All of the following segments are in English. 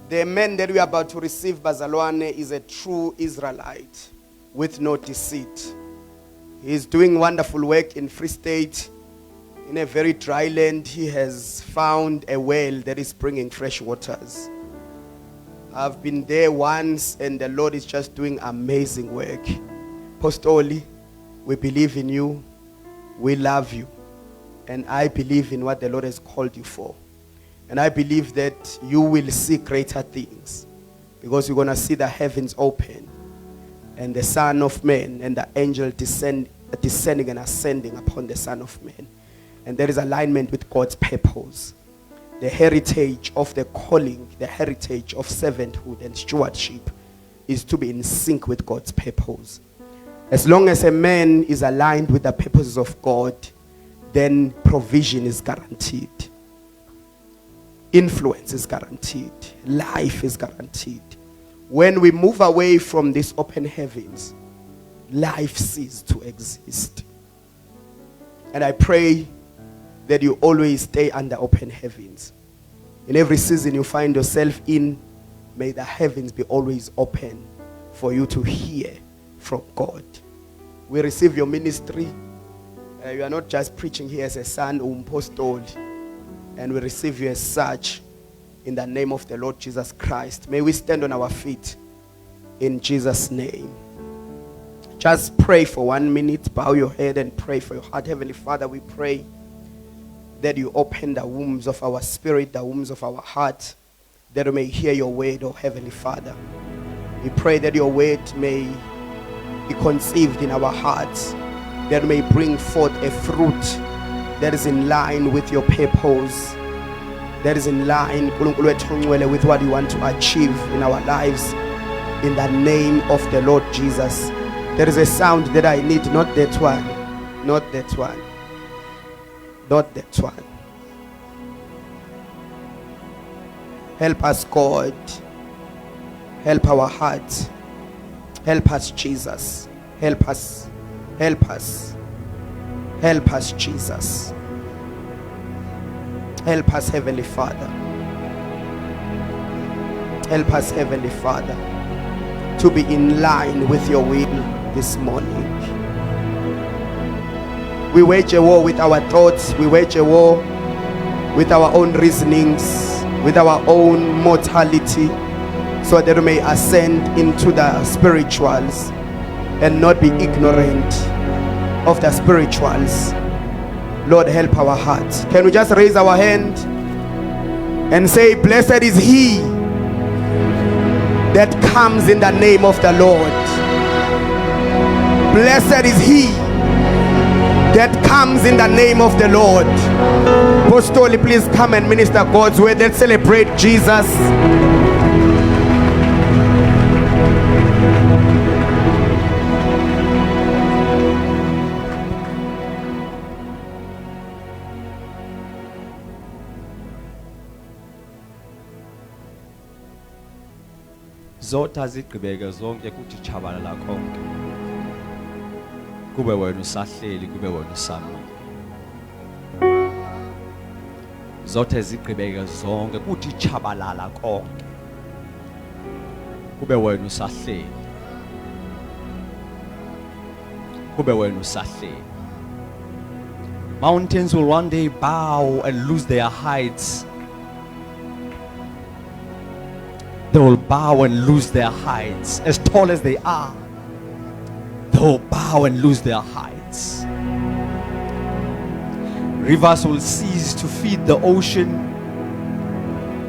The man that we are about to receive, Bazalwane, is a true Israelite with no deceit. He is doing wonderful work in Free State. In a very dry land, he has found a well that is bringing fresh waters. I've been there once, and the Lord is just doing amazing work. Apostoli, we believe in you. We love you. And I believe in what the Lord has called you for. And I believe that you will see greater things, because you're going to see the heavens open and the Son of Man and the angel descending and ascending upon the Son of Man. And there is alignment with God's purpose. The heritage of the calling, the heritage of servanthood and stewardship is to be in sync with God's purpose. As long as a man is aligned with the purposes of God, then provision is guaranteed. Influence is guaranteed. Life is guaranteed. When we move away from these open heavens, life ceases to exist. And I pray that you always stay under open heavens. In every season you find yourself in, may the heavens be always open for you to hear from God. We receive your ministry. You are not just preaching here as a son or apostle. And we receive you as such in the name of the Lord Jesus Christ. May we stand on our feet in Jesus' name. Just pray for 1 minute. Bow your head and pray for your heart. Heavenly Father, we pray that you open the wombs of our spirit, the wombs of our heart, that we may hear your word, oh Heavenly Father. We pray that your word may be conceived in our hearts, that we may bring forth a fruit that is in line with your purpose, that is in line with what you want to achieve in our lives, in the name of the Lord Jesus. There is a sound that I need, not that one, not that one, not that one. Help us, God. Help our hearts. Help us, Jesus. Help us. Help us. Help us, Jesus. Help us, Heavenly Father. Help us, Heavenly Father, to be in line with your will this morning. We wage a war with our thoughts. We wage a war with our own reasonings, with our own mortality, so that we may ascend into the spirituals and not be ignorant of the spirituals. Lord, help our hearts. Can we just raise our hand and say, blessed is he that comes in the name of the Lord. Blessed is he that comes in the name of the Lord. Apostoli, please come and minister God's word. Let's celebrate Jesus. Zonke azigqibeke zonke kuthi chabalala konke. Kube wena usahleli, kube wena usamile. Zonke azigqibeke zonke kuthi chabalala konke. Kube wena usahleli. Kube wena usahleli. Mountains will one day bow and lose their heights. They will bow and lose their heights. As tall as they are, they will bow and lose their heights. Rivers will cease to feed the ocean.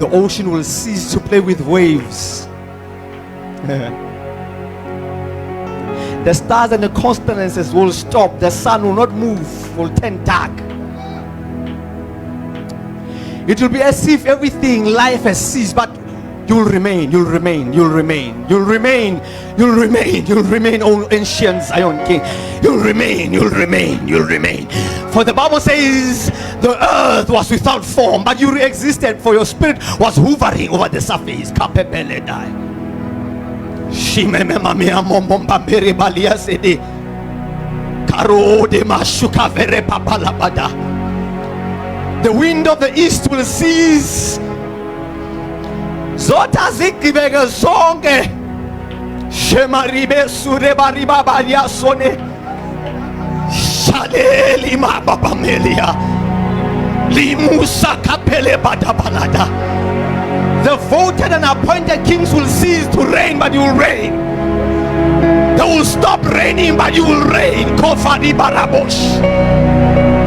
The ocean will cease to play with waves. The stars and the constellations will stop. The sun will not move, will turn dark. It will be as if everything, life has ceased, but you'll remain, you'll remain, you'll remain, you'll remain, you'll remain, you'll remain, O ancient Zion King. You'll remain, you'll remain, you'll remain. For the Bible says the earth was without form, but you existed, for your spirit was hovering over the surface. The wind of the east will cease. Zota zigibeke zonke. Shemaribe sureba ribaba yasone. Shaleli mababa melia. Limusa kapele badabalada. The voted and appointed kings will cease to reign, but you will reign. They will stop reigning, but you will reign. Kofadi barabosh.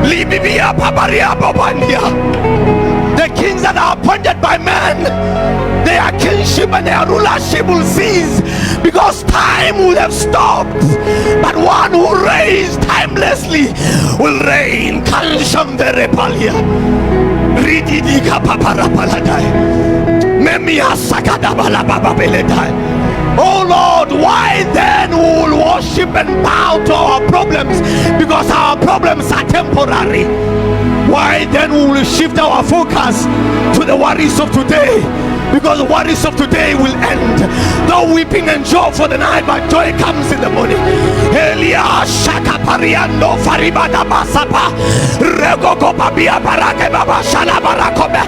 Libibia babaria babandia. The kings that are appointed by men, their kingship and their rulership will cease because time will have stopped. But one who reigns timelessly will reign. Kansham verepalia. Rididika paparapaladai. Memia sakadabala bababeledai. Oh Lord, why then we will worship and bow to our problems? Because our problems are temporary. Why then we will shift our focus to the worries of today? Because the worries of today will end. Though weeping and joy for the night, but joy comes in the morning. Elia shaka pariando faribada basapa rego kopabia barake baba shala barakobe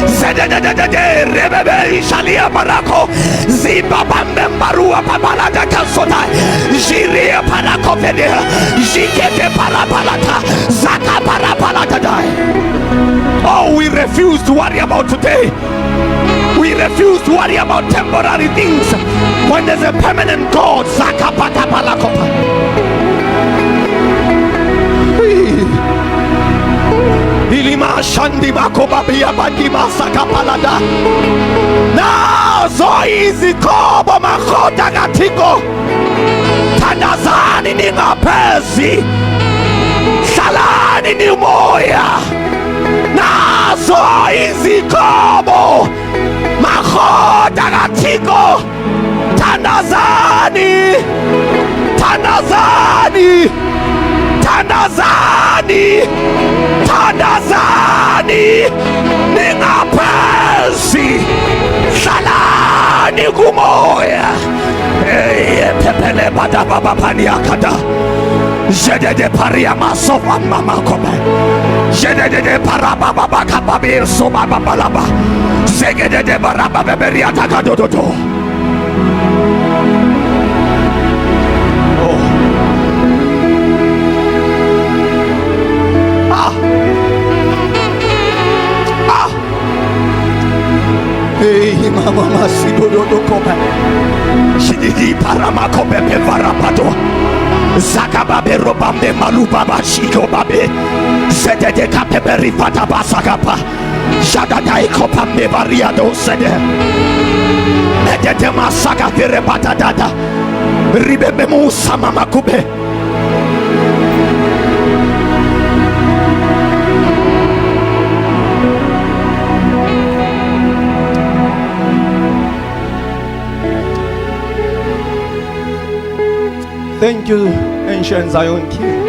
zedededede rebebe shalia barako zibabambe barua babalada kasota jiria parakofede jikete parapalata zaka parapalata dai. Oh, we refuse to worry about today. We refuse to worry about temporary things when there's a permanent God. Zakapata palakopa. Ilima shandi bakoba biya bandima sakapalada. Now so easy kobo makota gatiko. Tandazani ni ngapezi. Salani ni moya. Now so easy kobo. Makhota gatiko. Tandazani. Tandazani. Tandazani. Tandazani. Ningapezi. Salani kumoya. Pepele bada baba paniakada. Jede de paria masofa mama kobe. Jede de paraba baba kababi soba baba laba. Zegede de baraba beberia tagadododo. Oh. Ah. Ah. Hey mama masidodo kobe. Shidi parama kobe bevarapado. Zakababe robambe maluba bashiko babe. Zedede kapeberi fata basakapa. Jadadai kopambe variado sede. Edede masaka vire batadada. Ribebe musa mama kube. Thank you, ancient Zion King.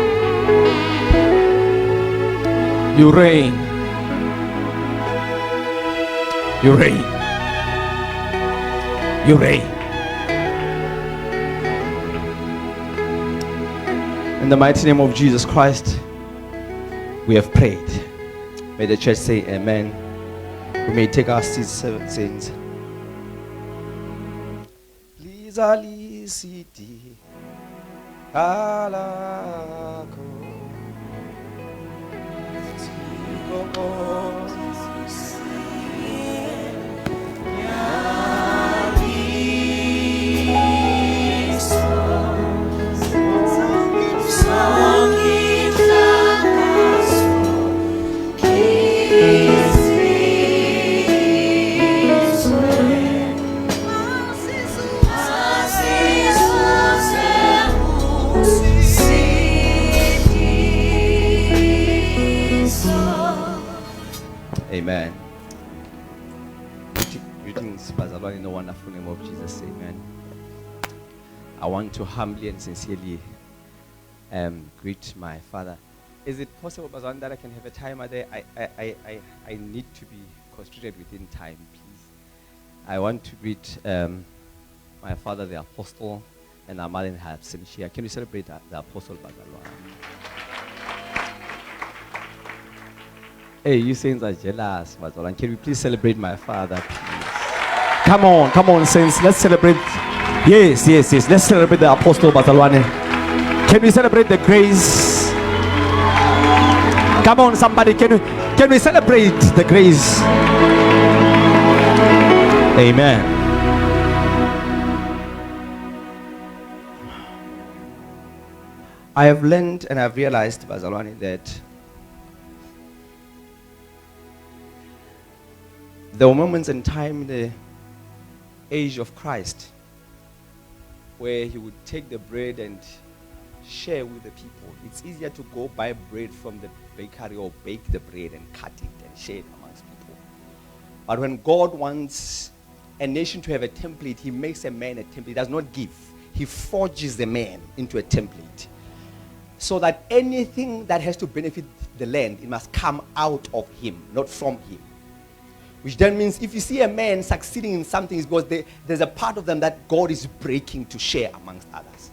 You reign. You reign. You reign. In the mighty name of Jesus Christ, we have prayed. May the church say amen. We may take our seats, saints. Please, Ali City. Alako Amen. Greetings, Bazalwane, in the wonderful name of Jesus. Amen. I want to humbly and sincerely greet my father. Is it possible, Bazalwane, that I can have a timer there? I need to be constrained within time, please. I want to greet my father, the apostle, and our mother in her absence here. Can we celebrate the apostle, Bazalwane? Hey, you saints are jealous, Bazalwane. Can we please celebrate my father, please? Come on, saints. Let's celebrate. Yes. Let's celebrate the Apostle Bazalwane. Can we celebrate the grace? Come on, somebody. Can we celebrate the grace? Amen. I have learned and I've realized, Bazalwane, that there were moments in time in the age of Christ where he would take the bread and share with the people. It's easier to go buy bread from the bakery or bake the bread and cut it and share it amongst people. But when God wants a nation to have a template, he makes a man a template. He does not give. He forges the man into a template. So that anything that has to benefit the land, it must come out of him, not from him. Which then means if you see a man succeeding in something, it's because there's a part of them that God is breaking to share amongst others.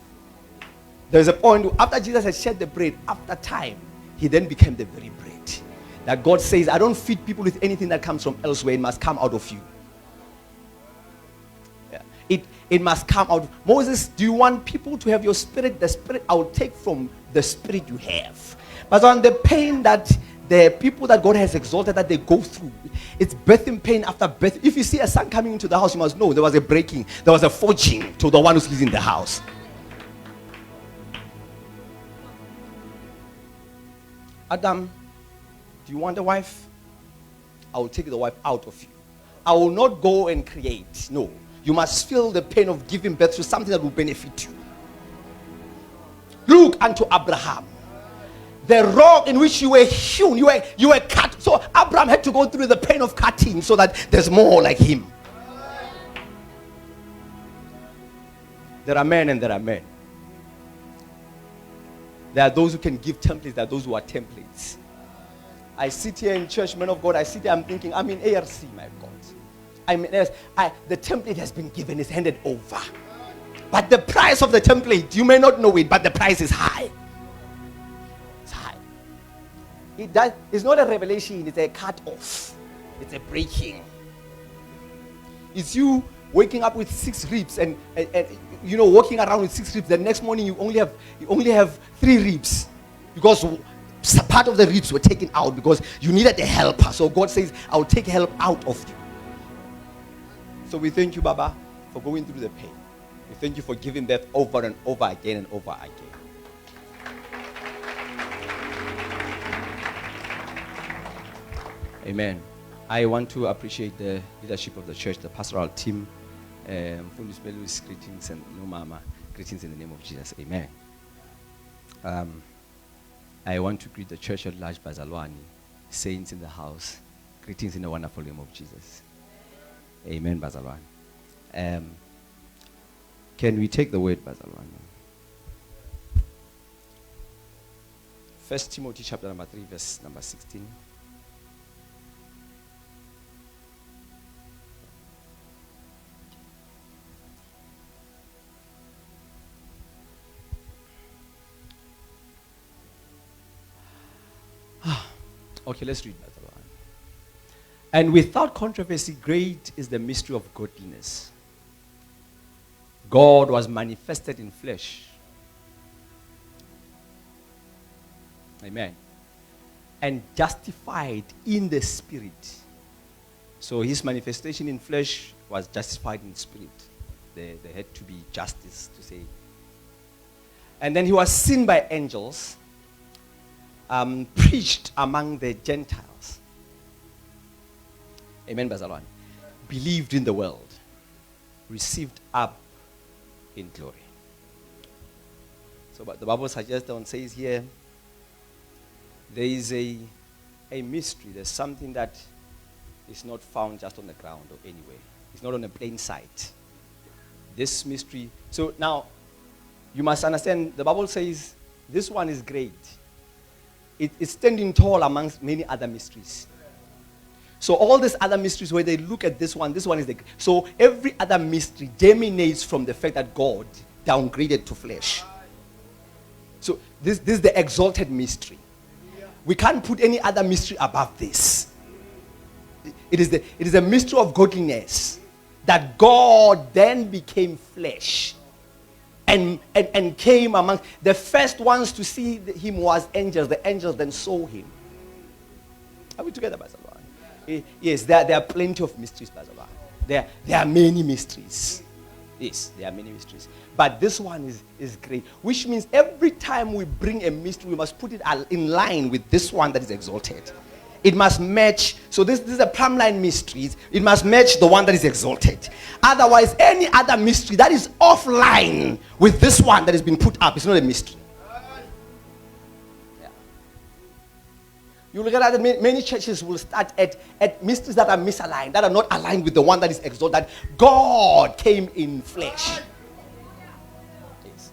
There's a point, after Jesus had shared the bread, after time, he then became the very bread. That God says, I don't feed people with anything that comes from elsewhere. It must come out of you. Yeah. It must come out. Moses, do you want people to have your spirit? The spirit I will take from the spirit you have. But on the pain that the people that God has exalted, that they go through, it's birthing pain after birth. If you see a son coming into the house, you must know there was a breaking, there was a forging to the one who's living in the house. Adam, do you want a wife? I will take the wife out of you. I will not go and create. No. You must feel the pain of giving birth to something that will benefit you. Look unto Abraham. The rock in which you were hewn, you were cut. So Abraham had to go through the pain of cutting so that there's more like him. There are men and there are men. There are those who can give templates. There are those who are templates. I sit here in church, men of God. I sit here, I'm thinking, I'm in ARC, my God. The template has been given, it's handed over. But the price of the template, you may not know it, but the price is high. It's high. It's not a revelation, it's a cut off. It's a breaking. It's you waking up with 6 ribs and walking around with 6 ribs. The next morning you only have 3 ribs because part of the ribs were taken out because you needed a helper. So God says, I'll take help out of you. So we thank you, Baba, for going through the pain. We thank you for giving birth over and over again and over again. Amen. I want to appreciate the leadership of the church, the pastoral team. Mngomezulu, greetings, and no mama, greetings in the name of Jesus. Amen. I want to greet the church at large, Bazalwane, saints in the house. Greetings in the wonderful name of Jesus. Amen, Bazalwane. Can we take the word, Bazalwane? 1 Timothy chapter number 3, verse number 16. Okay, let's read that one. And without controversy, great is the mystery of godliness. God was manifested in flesh. Amen. And justified in the spirit. So his manifestation in flesh was justified in spirit. There had to be justice to say. And then he was seen by angels. Preached among the Gentiles. Amen, Bazalwane. Believed in the world. Received up in glory. So but the Bible suggests and says here, there is a mystery. There's something that is not found just on the ground or anywhere. It's not on a plain sight. This mystery. So now, you must understand, the Bible says, this one is great. It's standing tall amongst many other mysteries. So all these other mysteries, where they look at this one is the... So every other mystery germinates from the fact that God downgraded to flesh. So this is the exalted mystery. We can't put any other mystery above this. It is a mystery of godliness. that God then became flesh and came among. The first ones to see him was angels. The angels then saw him. Are we together, Pastor Luan? Yes, there are plenty of mysteries, Pastor Luan. There are many mysteries. Yes, there are many mysteries. But this one is great. Which means every time we bring a mystery, we must put it in line with this one that is exalted. It must match. So this is a plumb line mystery. It must match the one that is exalted. Otherwise, any other mystery that is offline with this one that has been put up is not a mystery. Yeah. You look at that, many churches will start at mysteries that are misaligned, that are not aligned with the one that is exalted. That God came in flesh. Yes.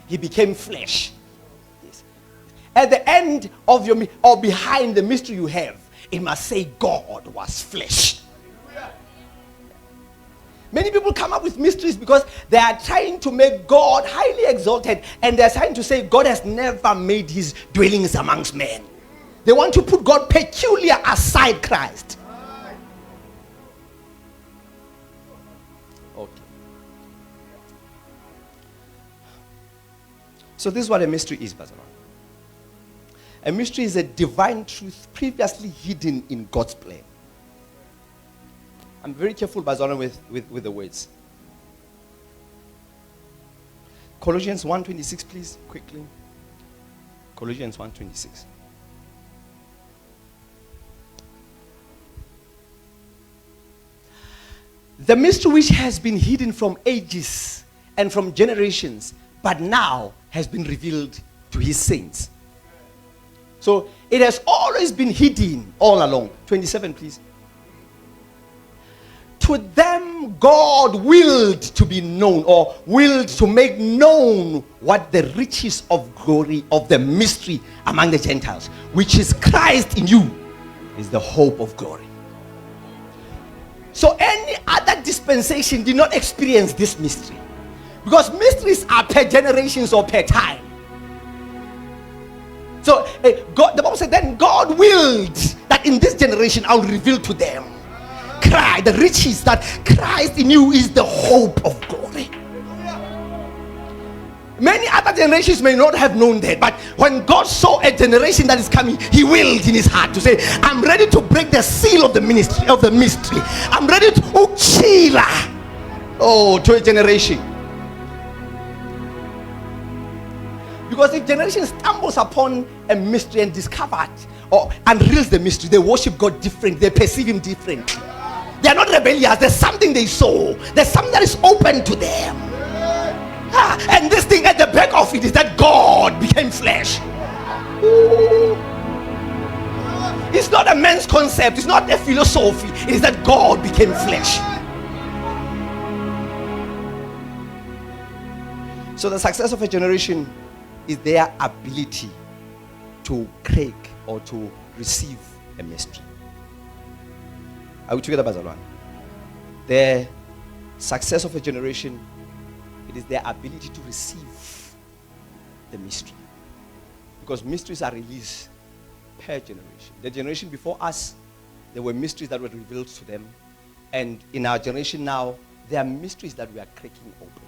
He became flesh. At the end of your, or behind the mystery you have, it must say God was flesh. Many people come up with mysteries because they are trying to make God highly exalted, and they are trying to say God has never made his dwellings amongst men. They want to put God peculiar aside Christ. Okay. So this is what a mystery is, Pastor. A mystery is a divine truth previously hidden in God's plan. I'm very careful, Bazana, with the words. Colossians 1:26, please, quickly. Colossians 1:26. The mystery which has been hidden from ages and from generations, but now has been revealed to his saints. So it has always been hidden all along. 27, please. To them God willed to be known, or willed to make known what the riches of glory of the mystery among the Gentiles, which is Christ in you, is the hope of glory. So any other dispensation did not experience this mystery, because mysteries are per generations or per time. So God, the Bible said, then God willed that in this generation I'll reveal to them the riches that Christ in you is the hope of glory. Many other generations may not have known that, but when God saw a generation that is coming, he willed in his heart to say, I'm ready to break the seal of the ministry of the mystery. I'm ready to to a generation. Because if generation stumbles upon a mystery and discovers or unreals the mystery, they worship God differently, they perceive him differently. They are not rebellious. There's something they saw. There's something that is open to them. And this thing at the back of it is that God became flesh. It's not a man's concept. It's not a philosophy. It is that God became flesh. So the success of a generation is their ability to crack or to receive a mystery. Are we together, Bazalwan? The success of a generation, it is their ability to receive the mystery. Because mysteries are released per generation. The generation before us, there were mysteries that were revealed to them. And in our generation now, there are mysteries that we are cracking open.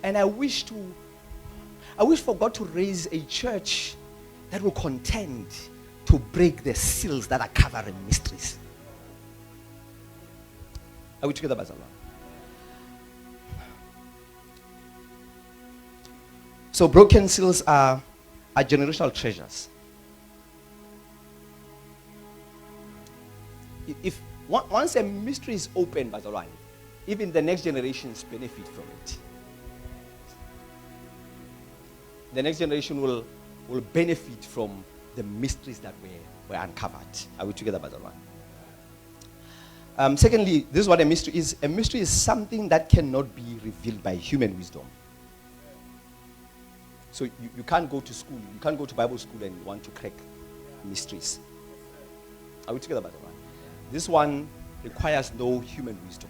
And I wish for God to raise a church that will contend to break the seals that are covering mysteries. Are we together, Bazalwan? So broken seals are generational treasures. If once a mystery is opened, Bazalwan, even the next generations benefit from it. The next generation will benefit from the mysteries that were uncovered. Are we together, Bazalwan? Secondly, this is what a mystery is. A mystery is something that cannot be revealed by human wisdom. So you can't go to school, you can't go to Bible school and you want to crack mysteries. Are we together, Bazalwan? This one requires no human wisdom.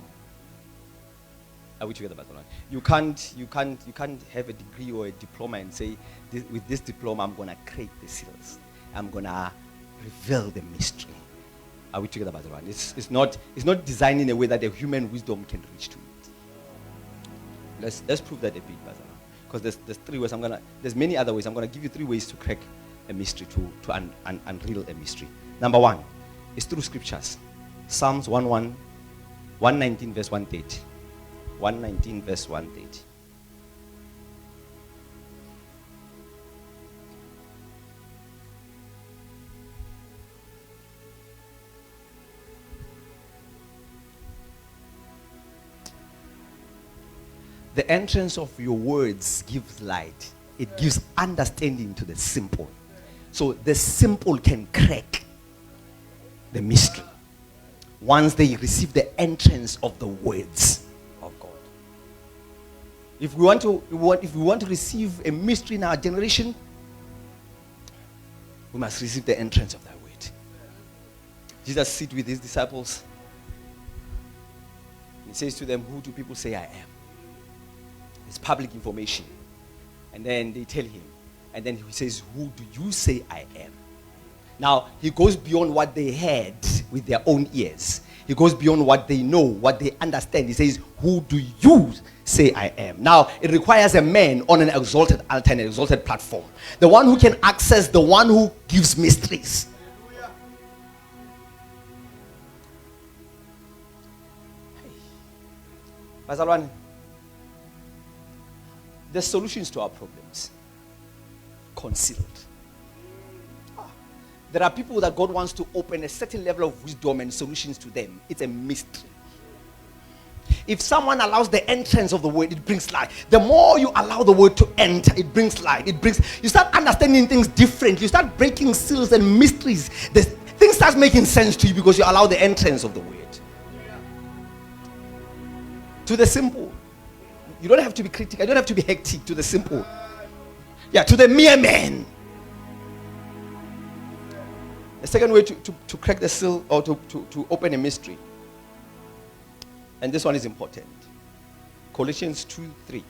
Are we together, Bazalwan? You can't have a degree or a diploma and say, with this diploma I'm gonna crack the seals. I'm gonna reveal the mystery. Are we together, Brother One? It's not designed in a way that the human wisdom can reach to it. Let's prove that a bit, Brother One. Because there's 3 ways. There's many other ways. I'm gonna give you 3 ways to crack a mystery, to unravel a mystery. Number 1 is through scriptures. Psalms 119 verse 130. 119 verse 130. The entrance of your words gives light. It gives understanding to the simple. So the simple can crack the mystery once they receive the entrance of the words of God. If we want to receive a mystery in our generation, we must receive the entrance of that word. Jesus sit with his disciples. He says to them, "Who do people say I am?" It's public information. And then they tell him. And then he says, "Who do you say I am?" Now, he goes beyond what they heard with their own ears. He goes beyond what they know, what they understand. He says, "Who do you say I am?" Now, it requires a man on an exalted altar, an exalted platform. The one who can access, the one who gives mysteries. Bazalwane, the solutions to our problems concealed. There are people that God wants to open a certain level of wisdom and solutions to them. It's a mystery. If someone allows the entrance of the word, it brings light. The more you allow the word to enter, it brings light. You start understanding things differently. You start breaking seals and mysteries. Things start making sense to you because you allow the entrance of the word. To the simple. You don't have to be critical. You don't have to be hectic. To the simple. Yeah, to the mere man. The second way to crack the seal or to open a mystery. And this one is important. Colossians 2:3.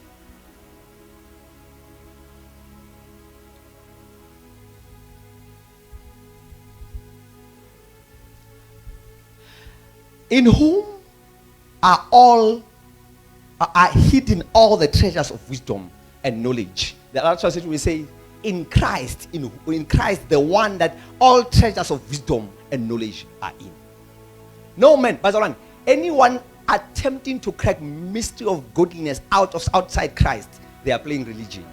In whom are hidden all the treasures of wisdom and knowledge. The other translation will say, in Christ, the one that all treasures of wisdom and knowledge are in. No man, Bazaran, anyone attempting to crack mystery of godliness outside Christ, they are playing religion.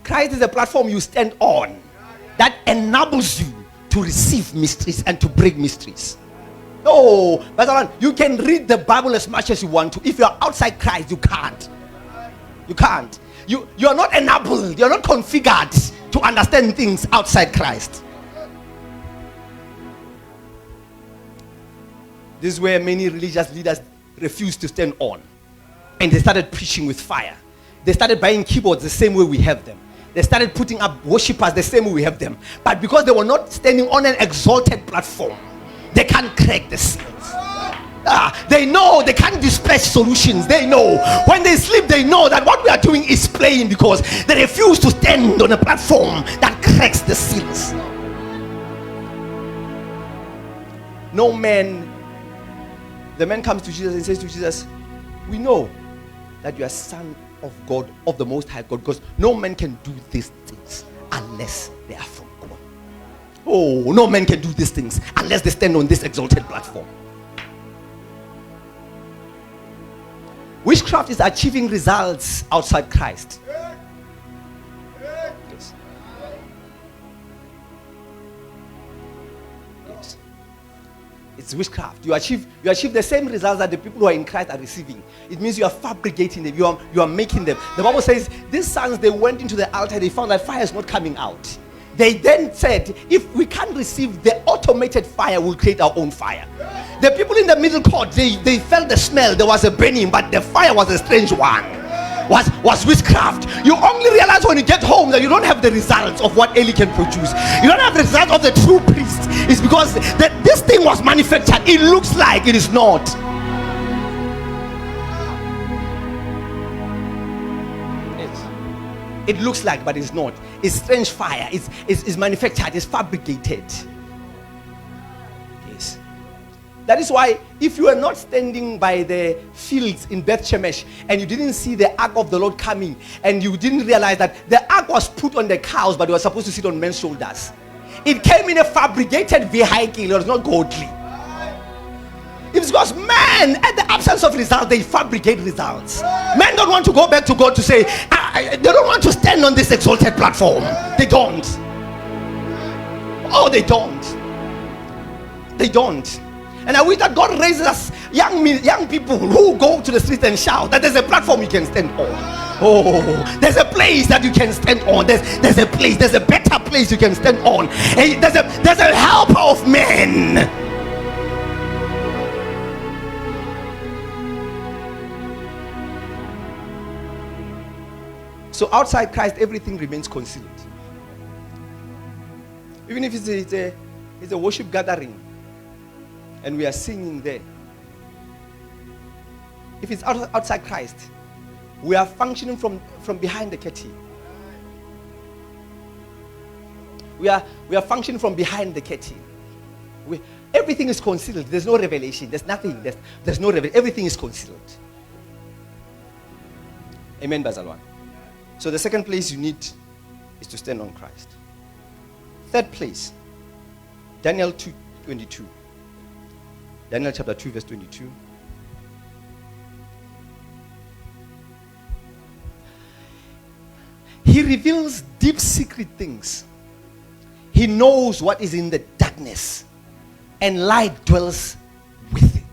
Christ is a platform you stand on that enables you to receive mysteries and to break mysteries. No, Bazaran, you can read the Bible as much as you want to. If you are outside Christ, you can't. You can't. You are not enabled. You are not configured to understand things outside Christ. This is where many religious leaders refused to stand on. And they started preaching with fire. They started buying keyboards the same way we have them. They started putting up worshippers the same way we have them. But because they were not standing on an exalted platform, they can't crack the seals. They know they can't dispatch solutions. They know when they sleep, they know that what we are doing is playing because they refuse to stand on a platform that cracks the seals. No man, the man comes to Jesus and says to Jesus, "We know that you are Son of God, of the Most High God, because no man can do these things unless they are from God." Oh, no man can do these things unless they stand on this exalted platform. Witchcraft is achieving results outside Christ. Yes. Yes. It's witchcraft. You achieve the same results that the people who are in Christ are receiving. It means you are fabricating them. You are making them. The Bible says these sons, they went into the altar. They found that fire is not coming out. They then said, if we can't receive the automated fire, we'll create our own fire. The people in the middle court, they felt the smell. There was a burning, but the fire was a strange one. Was witchcraft. You only realize when you get home that you don't have the results of what Eli can produce. You don't have the result of the true priest. It's because this thing was manufactured. It looks like it is not. It looks like, but it's not. It's strange fire. It's manufactured. It's fabricated. That is why if you are not standing by the fields in Beth Shemesh and you didn't see the ark of the Lord coming, and you didn't realize that the ark was put on the cows but it was supposed to sit on men's shoulders. It came in a fabricated vehicle. It was not godly. It's because men, at the absence of results, they fabricate results. Men don't want to go back to God to say, they don't want to stand on this exalted platform. They don't. Oh, they don't. They don't. And I wish that God raises us young people who go to the streets and shout that there's a platform you can stand on. Oh, there's a place that you can stand on. There's a place, there's a better place you can stand on. Hey, there's a helper of men. So outside Christ, everything remains concealed. Even if it's a worship gathering and we are singing there, if it's outside Christ, we are functioning from behind the curtain. We are functioning from behind the curtain. Everything is concealed. There's no revelation. There's nothing. There's no revelation. Everything is concealed. Amen, Bazalwan. So the second place you need is to stand on Christ. Third place, Daniel 2:22. Daniel chapter 2 verse 22. He reveals deep secret things. He knows what is in the darkness, and light dwells with it.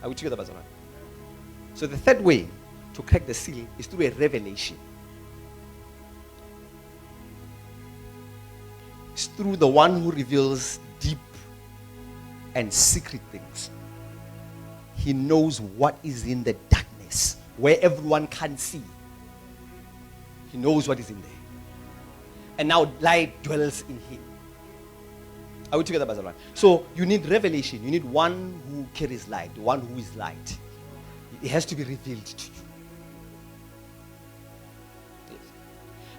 Are we together, Bazalwan? So the third way to crack the seal is through a revelation. It's through the one who reveals deep and secret things. He knows what is in the darkness, where everyone can't see. He knows what is in there. And now light dwells in him. Are we together, Bazalwan? So you need revelation. You need one who carries light, the one who is light. It has to be revealed to you.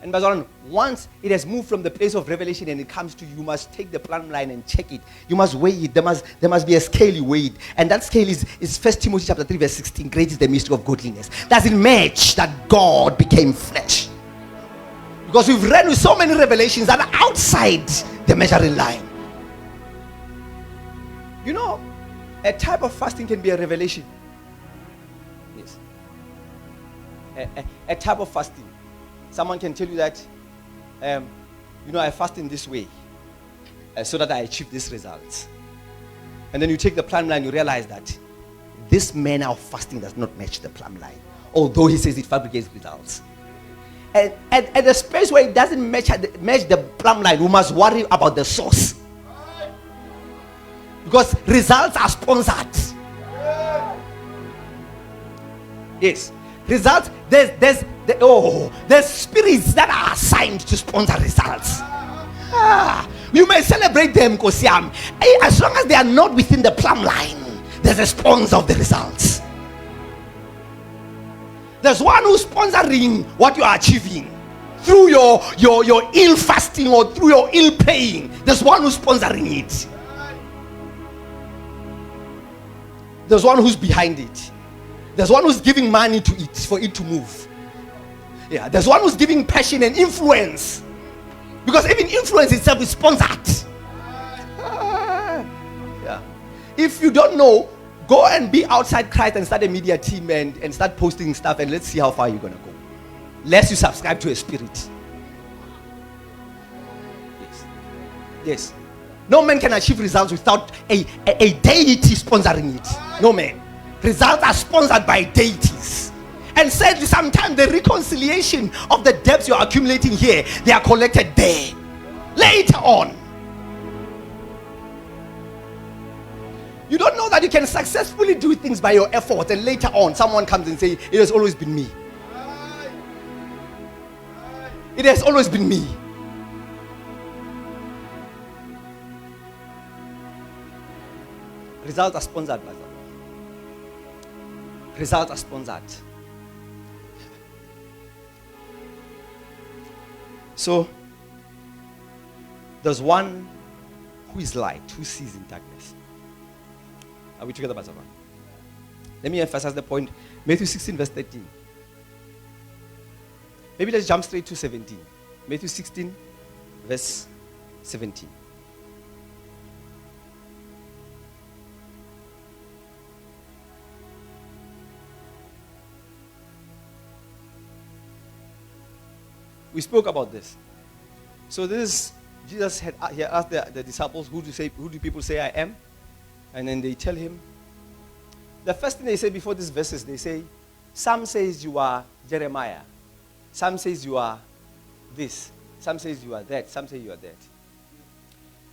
And Bazalwan, once it has moved from the place of revelation and it comes to you, you must take the plumb line and check it. You must weigh it. There must be a scale you weigh it. And that scale is 1 Timothy chapter 3 verse 16. Great is the mystery of godliness. Does it match that God became flesh? Because we've read with so many revelations that are outside the measuring line. You know, a type of fasting can be a revelation. Yes. A type of fasting. Someone can tell you that, I fast in this way so that I achieve these results. And then you take the plumb line, you realize that this manner of fasting does not match the plumb line, although he says it fabricates results. And at the space where it doesn't match the plumb line, we must worry about the source. Because results are sponsored. Yes. Results, there's spirits that are assigned to sponsor results. You may celebrate them, Kosiam. As long as they are not within the plumb line, there's a sponsor of the results. There's one who's sponsoring what you are achieving through your ill fasting or through your ill praying. There's one who's sponsoring it. There's one who's behind it. There's one who's giving money to it for it to move. Yeah, there's one who's giving passion and influence. Because even influence itself is sponsored. Yeah. If you don't know, go and be outside Christ and start a media team and start posting stuff, and let's see how far you're going to go. Lest you subscribe to a spirit. Yes. Yes. No man can achieve results without a deity sponsoring it. No man. Results are sponsored by deities. And sadly, sometimes the reconciliation of the debts you are accumulating here, they are collected there. Later on. You don't know that you can successfully do things by your efforts, and later on, someone comes and says, it has always been me. It has always been me. Results are sponsored by them. Results are sponsored. So, there's one Who is light? Who sees in darkness? Are we together, Bazavan? Let me emphasize the point. Matthew 16, verse 13. Maybe let's jump straight to 17. Matthew 16, verse 17. We spoke about this. So this, Jesus had he asked the disciples, who do people say I am? And then they tell him. The first thing they say before these verses, they say, some says you are Jeremiah. Some says you are this. Some says you are that. Some say you are that.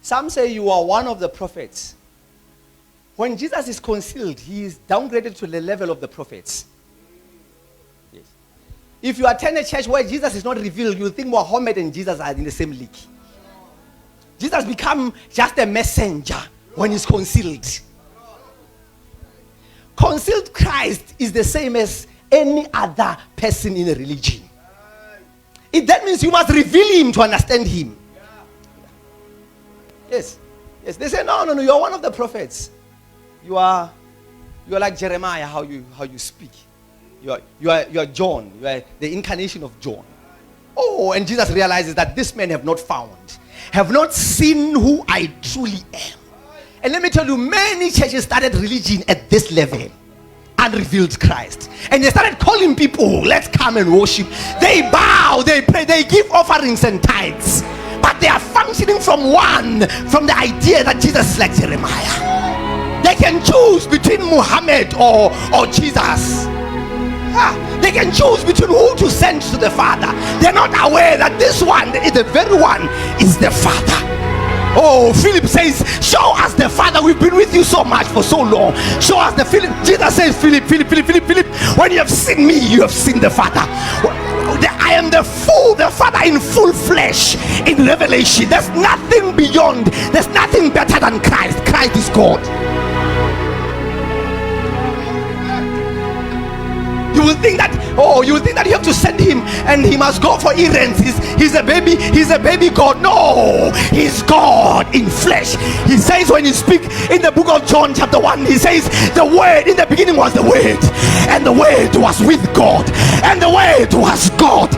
Some say you are one of the prophets. When Jesus is concealed, he is downgraded to the level of the prophets. Yes. If you attend a church where Jesus is not revealed, you think Muhammad and Jesus are in the same league. Jesus becomes just a messenger when he's concealed. Concealed Christ is the same as any other person in a religion. That means you must reveal him to understand him. Yes. Yes. They say, no, you are one of the prophets. You are like Jeremiah, how you speak. You are John. You are the incarnation of John. Oh, and Jesus realizes that this men have not seen who I truly am. And let me tell you, many churches started religion at this level and revealed Christ. And they started calling people, let's come and worship. They bow, they pray, they give offerings and tithes. But they are functioning from the idea that Jesus is like Jeremiah. They can choose between Muhammad or Jesus. They can choose between who to send to the Father. They're not aware that this one, the very one, is the Father. Oh, Philip says, show us the Father. We've been with you so much for so long. Show us the Philip. Jesus says, Philip, when you have seen me, you have seen the Father. I am the Father in full flesh in Revelation. There's nothing beyond. There's nothing better than Christ. Christ is God. You will think that you have to send him and he must go for errands. He's a baby God. No, he's God in flesh. He says when he speaks in the book of John chapter 1, he says the word, in the beginning was the word, and the word was with God, and the word was God.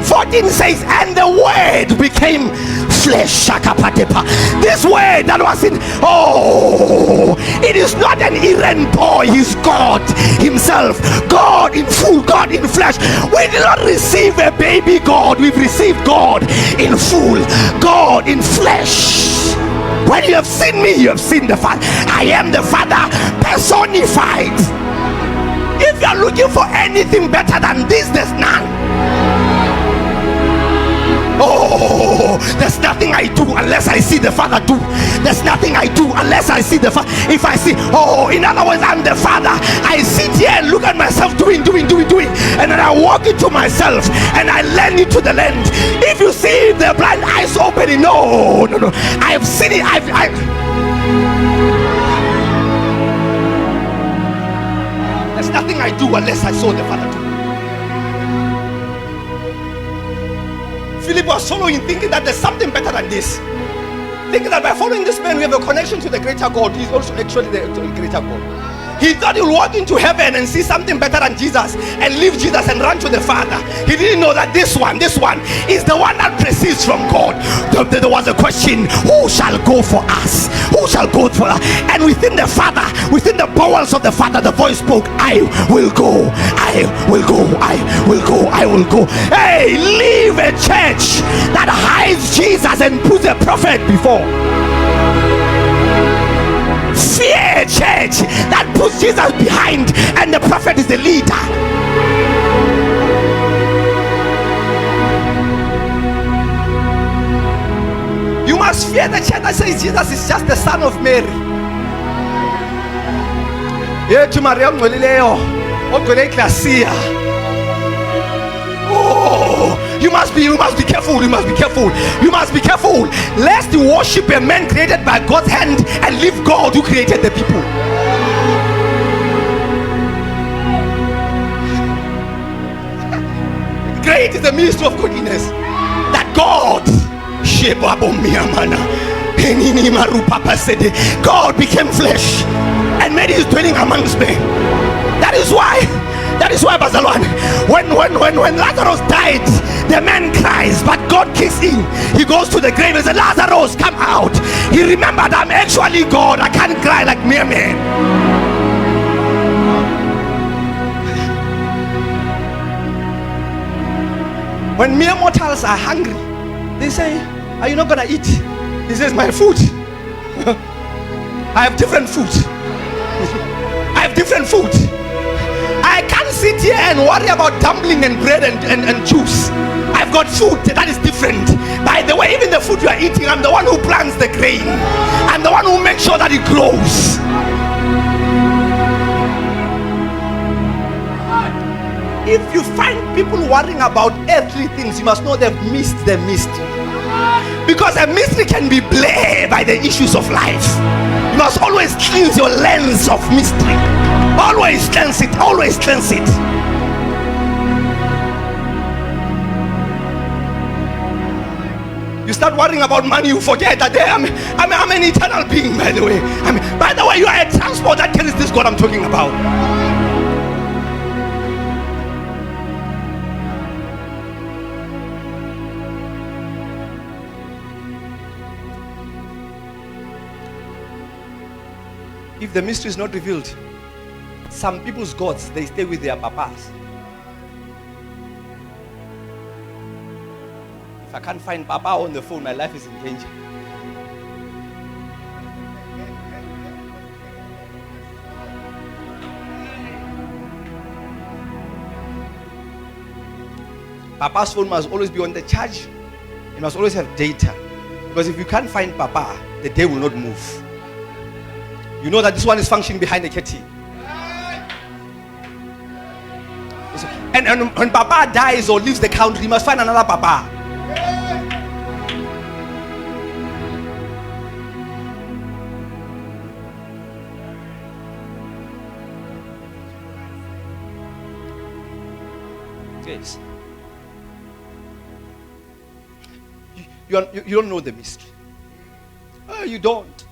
14 says, and the word became flesh. This word that was in, it is not an errand boy, he's God himself. God in full, God in flesh. We did not receive a baby God, we've received God in full, God in flesh. When you have seen me, you have seen the Father. I am the Father personified. If you are looking for anything better than this, there's none. Oh, there's nothing I do unless I see the Father do. There's nothing I do unless I see the Father. If I see, in other words, I'm the Father. I sit here and look at myself doing, and then I walk into myself and I land into the land. If you see the blind eyes opening, no, I have seen it. There's nothing I do unless I saw the Father do. Philip was following, thinking that there's something better than this. Thinking that by following this man, we have a connection to the greater God. He's also actually the greater God. He thought he'll walk into heaven and see something better than Jesus and leave Jesus and run to the Father. He didn't know that this one is the one that proceeds from God. There was a question, who shall go for us? Who shall go for us? And within the Father, within the bowels of the Father, the voice spoke, I will go, I will go, I will go, I will go. Hey, leave a church that hides Jesus and puts a prophet before. Fear a church that puts Jesus behind and the prophet is the leader. You must fear the church that says Jesus is just the son of Mary. You must be careful. You must be careful lest you worship a man created by God's hand and leave God who created the people. Great is the ministry of godliness that God God became flesh and made his dwelling amongst me. That is why, Bazalwan, when Lazarus died, the man cries, but God kicks in. He goes to the grave and says, Lazarus, come out. He remembered, I'm actually God. I can't cry like mere man. When mere mortals are hungry, they say, are you not gonna eat? He says, my food. I have different food. I have different food. I can't sit here and worry about dumpling and bread and juice. I've got food that is different. By the way, even the food you are eating, I'm the one who plants the grain. I'm the one who makes sure that it grows. If you find people worrying about earthly things, you must know they've missed the mystery. Because a mystery can be blurred by the issues of life. You must always cleanse your lens of mystery. Always cleanse it. Always cleanse it. You start worrying about money, you forget that I'm an eternal being, by the way. By the way, you are a transport that carries this God I'm talking about. If the mystery is not revealed, some people's gods, they stay with their papas. If I can't find papa on the phone, my life is in danger. Papa's phone must always be on the charge. It must always have data. Because if you can't find papa, the day will not move. You know that this one is functioning behind the curtain. And when papa dies or leaves the country, he must find another papa. Yes. You don't know the mystery. You don't.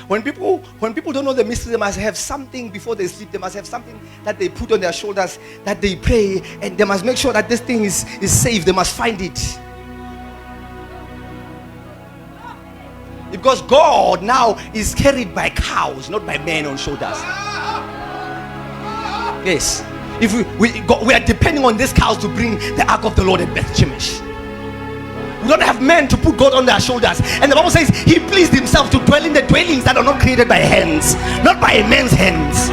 When people don't know the mystery, they must have something before they sleep. They must have something that they put on their shoulders, that they pray, and they must make sure that this thing is safe. They must find it. Because God now is carried by cows, not by men on shoulders. Yes. If we are depending on these cows to bring the ark of the Lord at Beth Shemesh. We don't have men to put God on their shoulders. And the Bible says he pleased himself to dwell in the dwellings that are not created by hands, not by a man's hands.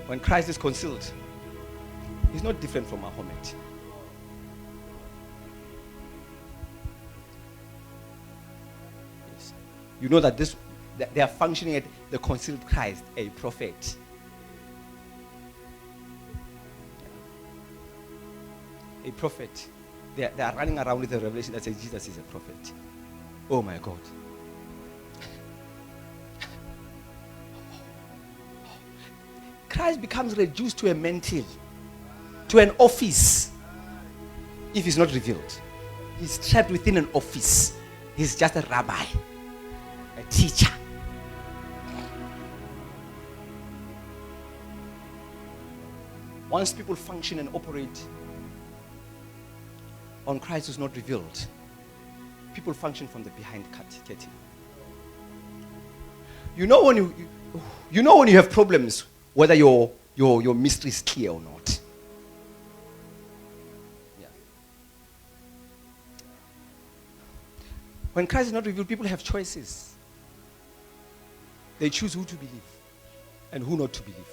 When Christ is concealed, he's not different from Mahomet. You know that they are functioning at the concealed Christ, a prophet. A prophet. They are running around with a revelation that says Jesus is a prophet. Oh my God. Christ becomes reduced to a mantle, to an office, if he's not revealed. He's trapped within an office. He's just a rabbi. A teacher. Once people function and operate on Christ who's not revealed, people function from the behind curtain. You know when you have problems, whether your mystery is clear or not. Yeah. When Christ is not revealed, people have choices. They choose who to believe and who not to believe.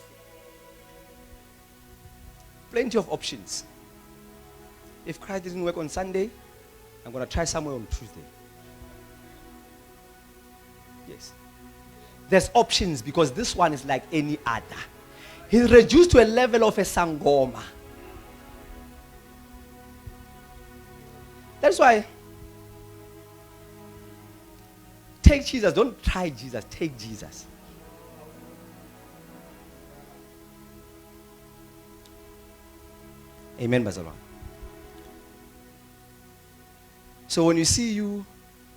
Plenty of options. If Christ didn't work on Sunday, I'm going to try somewhere on Tuesday. Yes. There's options because this one is like any other. He's reduced to a level of a sangoma. That's why take Jesus. Don't try Jesus. Take Jesus. Amen, Bazalwan. So when you see you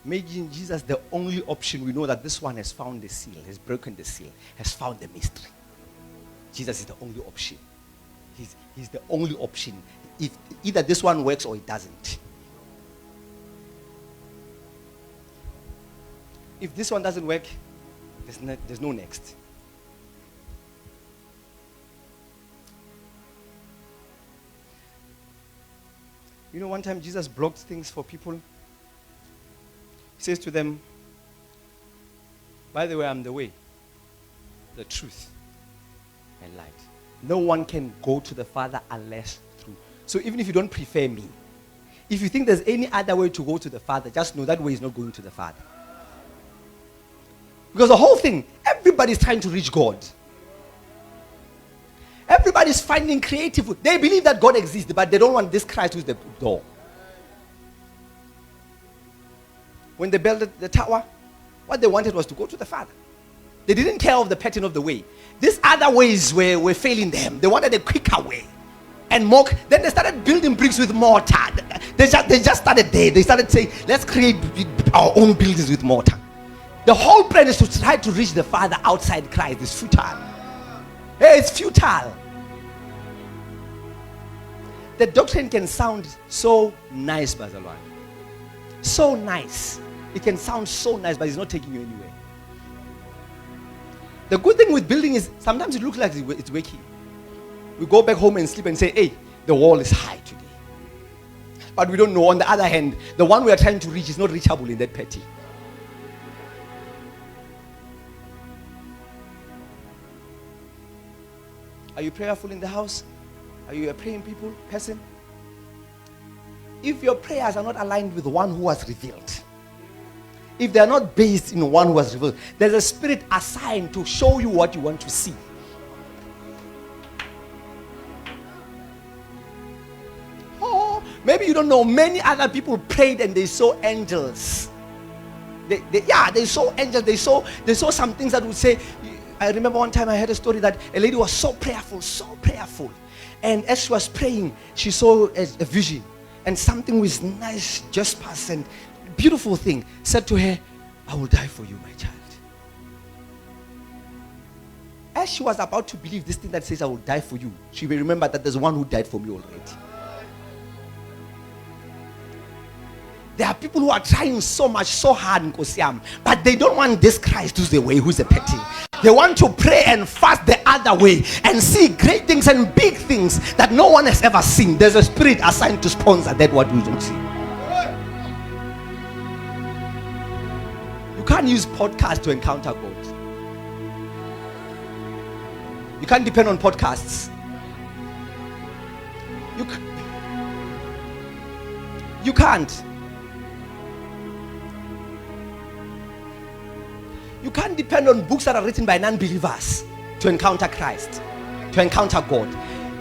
making Jesus the only option, we know that this one has found the seal, has broken the seal, has found the mystery. Jesus is the only option. He's the only option. If either this one works or it doesn't. If this one doesn't work, there's no next. You know, one time Jesus blocked things for people. He says to them, by the way, I'm the way, the truth, and light. No one can go to the Father unless through. So even if you don't prefer me, if you think there's any other way to go to the Father, just know that way is not going to the Father. Because the whole thing, everybody's trying to reach God. Everybody's finding creative. They believe that God exists, but they don't want this Christ who's the door. When they built the tower, what they wanted was to go to the Father. They didn't care of the pattern of the way. These other ways were failing them. They wanted a quicker way. And more. Then they started building bricks with mortar. They just started there. They started saying, let's create our own buildings with mortar. The whole plan is to try to reach the Father outside Christ. It's futile. Hey, it's futile. The doctrine can sound so nice, Bazalwan. So nice. It can sound so nice, but it's not taking you anywhere. The good thing with building is sometimes it looks like it's working. We go back home and sleep and say, hey, the wall is high today. But we don't know. On the other hand, the one we are trying to reach is not reachable in that petty. Are you prayerful in the house? Are you a praying person? If your prayers are not aligned with the one who was revealed, if they are not based in one who was revealed, there's a spirit assigned to show you what you want to see. Oh, maybe you don't know. Many other people prayed and they saw angels. They saw angels. They saw some things that would say. I remember one time I heard a story that a lady was so prayerful. And as she was praying, she saw a vision. And something with nice jaspers and beautiful thing said to her, I will die for you, my child. As she was about to believe this thing that says, I will die for you, she will remember that there's one who died for me already. There are people who are trying so much, so hard in Kosiam, but they don't want this Christ who's the way, who's the petty. They want to pray and fast the other way and see great things and big things that no one has ever seen. There's a spirit assigned to sponsor that what we don't see. You can't use podcasts to encounter God. You can't depend on podcasts. You can't. You can't depend on books that are written by non-believers to encounter Christ, to encounter God.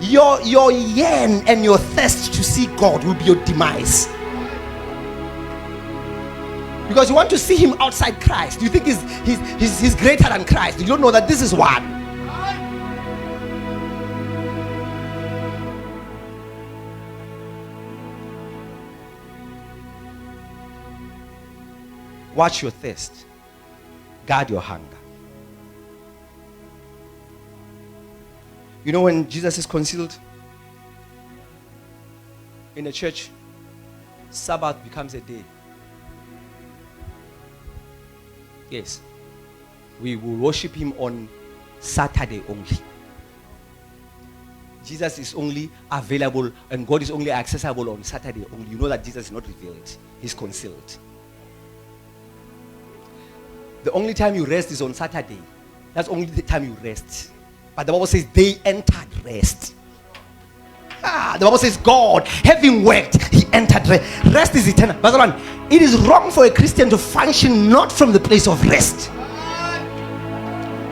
Your yearn and your thirst to see God will be your demise. Because you want to see him outside Christ. You think he's greater than Christ. You don't know that this is one. Watch your thirst. Guard your hunger. You know, when Jesus is concealed in a church, Sabbath becomes a day. Yes. We will worship him on Saturday only. Jesus is only available and God is only accessible on Saturday only. You know that Jesus is not revealed. He's concealed. The only time you rest is on Saturday. That's only the time you rest. But the Bible says they entered rest. The Bible says God, having worked, he entered rest. Rest is eternal. But it is wrong for a Christian to function not from the place of rest.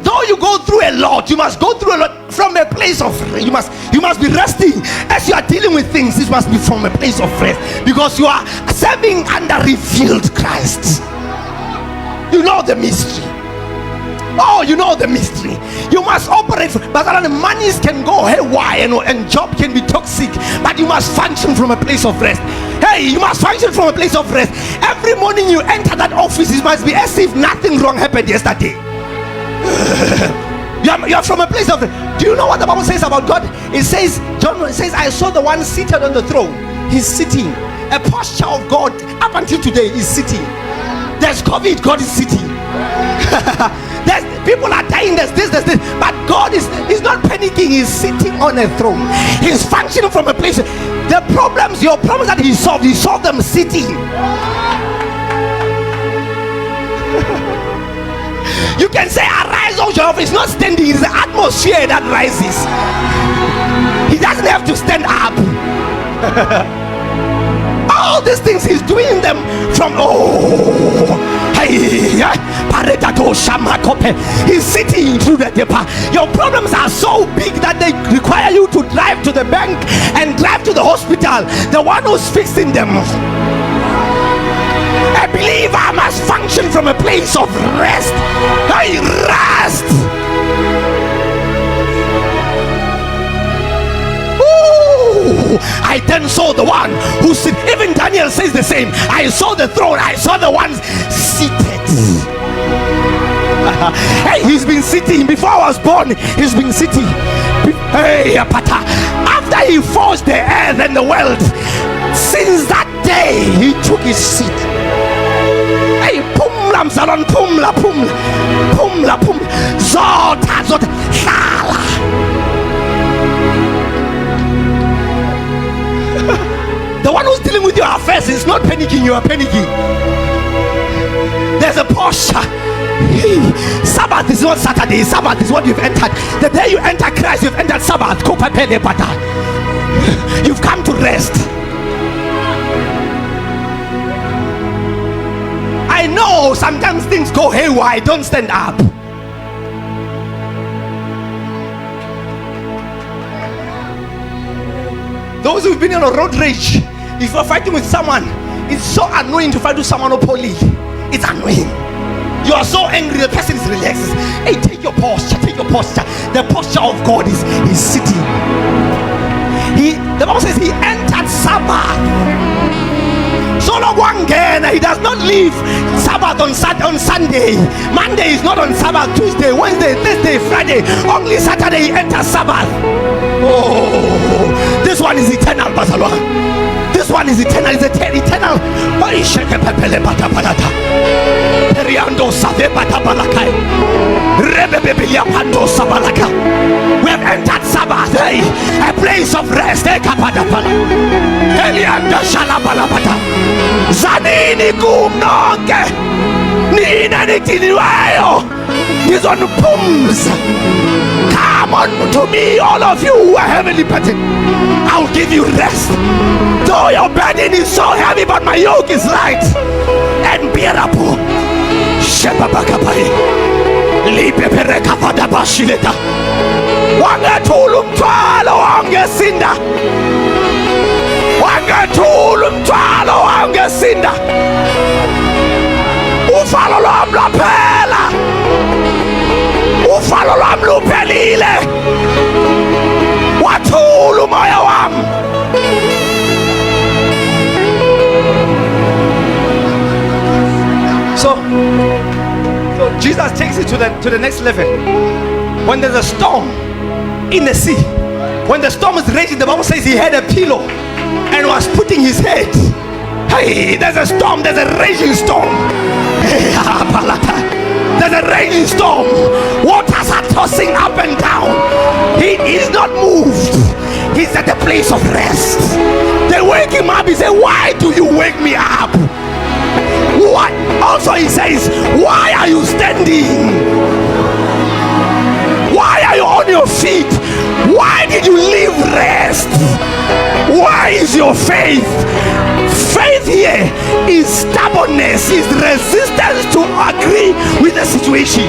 Though you go through a lot, you must go through a lot from a place of rest. You must be resting. As you are dealing with things, this must be from a place of rest. Because you are serving under revealed Christ. You know the mystery. Oh, you know the mystery. You must operate but the monies can go haywire and job can be toxic, but you must function from a place of rest. Hey, you must function from a place of rest. Every morning you enter that office, it must be as if nothing wrong happened yesterday. You are from a place of rest. Do you know what the Bible says about God? It says, John says, I saw the one seated on the throne. He's sitting. A posture of God up until today is sitting. There's COVID, God is sitting. There's people are dying, there's this, but God is not panicking, he's sitting on a throne. He's functioning from a place. The problems, your problems that he solved them sitting. You can say arise, O Jehovah. It's not standing, it's the atmosphere that rises. He doesn't have to stand up. All these things he's doing them from he's sitting through the depot. Your problems are so big that they require you to drive to the bank and drive to the hospital. The one who's fixing them. A believer must function from a place of rest. Rest. I then saw the one who sit. Even Daniel says the same. I saw the throne, I saw the ones seated. Hey, he's been sitting before I was born. He's been sitting. Hey, after he forged the earth and the world, since that day he took his seat. Hey, pumla mzalon, pumla zota shala. The one who's dealing with your affairs is not panicking, you are panicking. There's a posture. Sabbath is not Saturday, Sabbath is what you've entered. The day you enter Christ, you've entered Sabbath. You've come to rest. I know sometimes things go haywire, don't stand up. Those who've been on a road rage, if you're fighting with someone, it's so annoying to fight with someone poorly. It's annoying. You are so angry, the person is relaxed. Hey, take your posture, take your posture. The posture of God is sitting. The Bible says he entered Sabbath. So long he does not leave Sabbath on Sunday. Monday is not on Sabbath. Tuesday, Wednesday, Thursday, Friday. Only Saturday he enters Sabbath. Oh, this one is eternal, Basalwa. This one is eternal. It's eternal. We have entered Sabbath, a place of rest. Zanini kumnonke nina nitiniwayo nizona pums. Come on to me, all of you who are heavily burdened. I'll give you rest. Though your burden is so heavy, but my yoke is light and bearable. Shebabakapai lipepereka padabashileta wangathula umthwalo wangesinda. Wangathula umthwalo wangesinda. Ufalo lwami lwaphela. Ufalo lwami luphelile. Wathula umoya wami. So Jesus takes it to the next level. When there's a storm in the sea, when the storm is raging, the Bible says he had a pillow and was putting his head. Hey, there's a storm, there's a raging storm. There's a raging storm. Waters are tossing up and down. He is not moved. He's at the place of rest. They wake him up. He said, why do you wake me up? What? Also he says, why are you standing? Why are you on your feet? Why did you leave rest? Why is your faith? Faith here is stubbornness, is resistance to agree with the situation.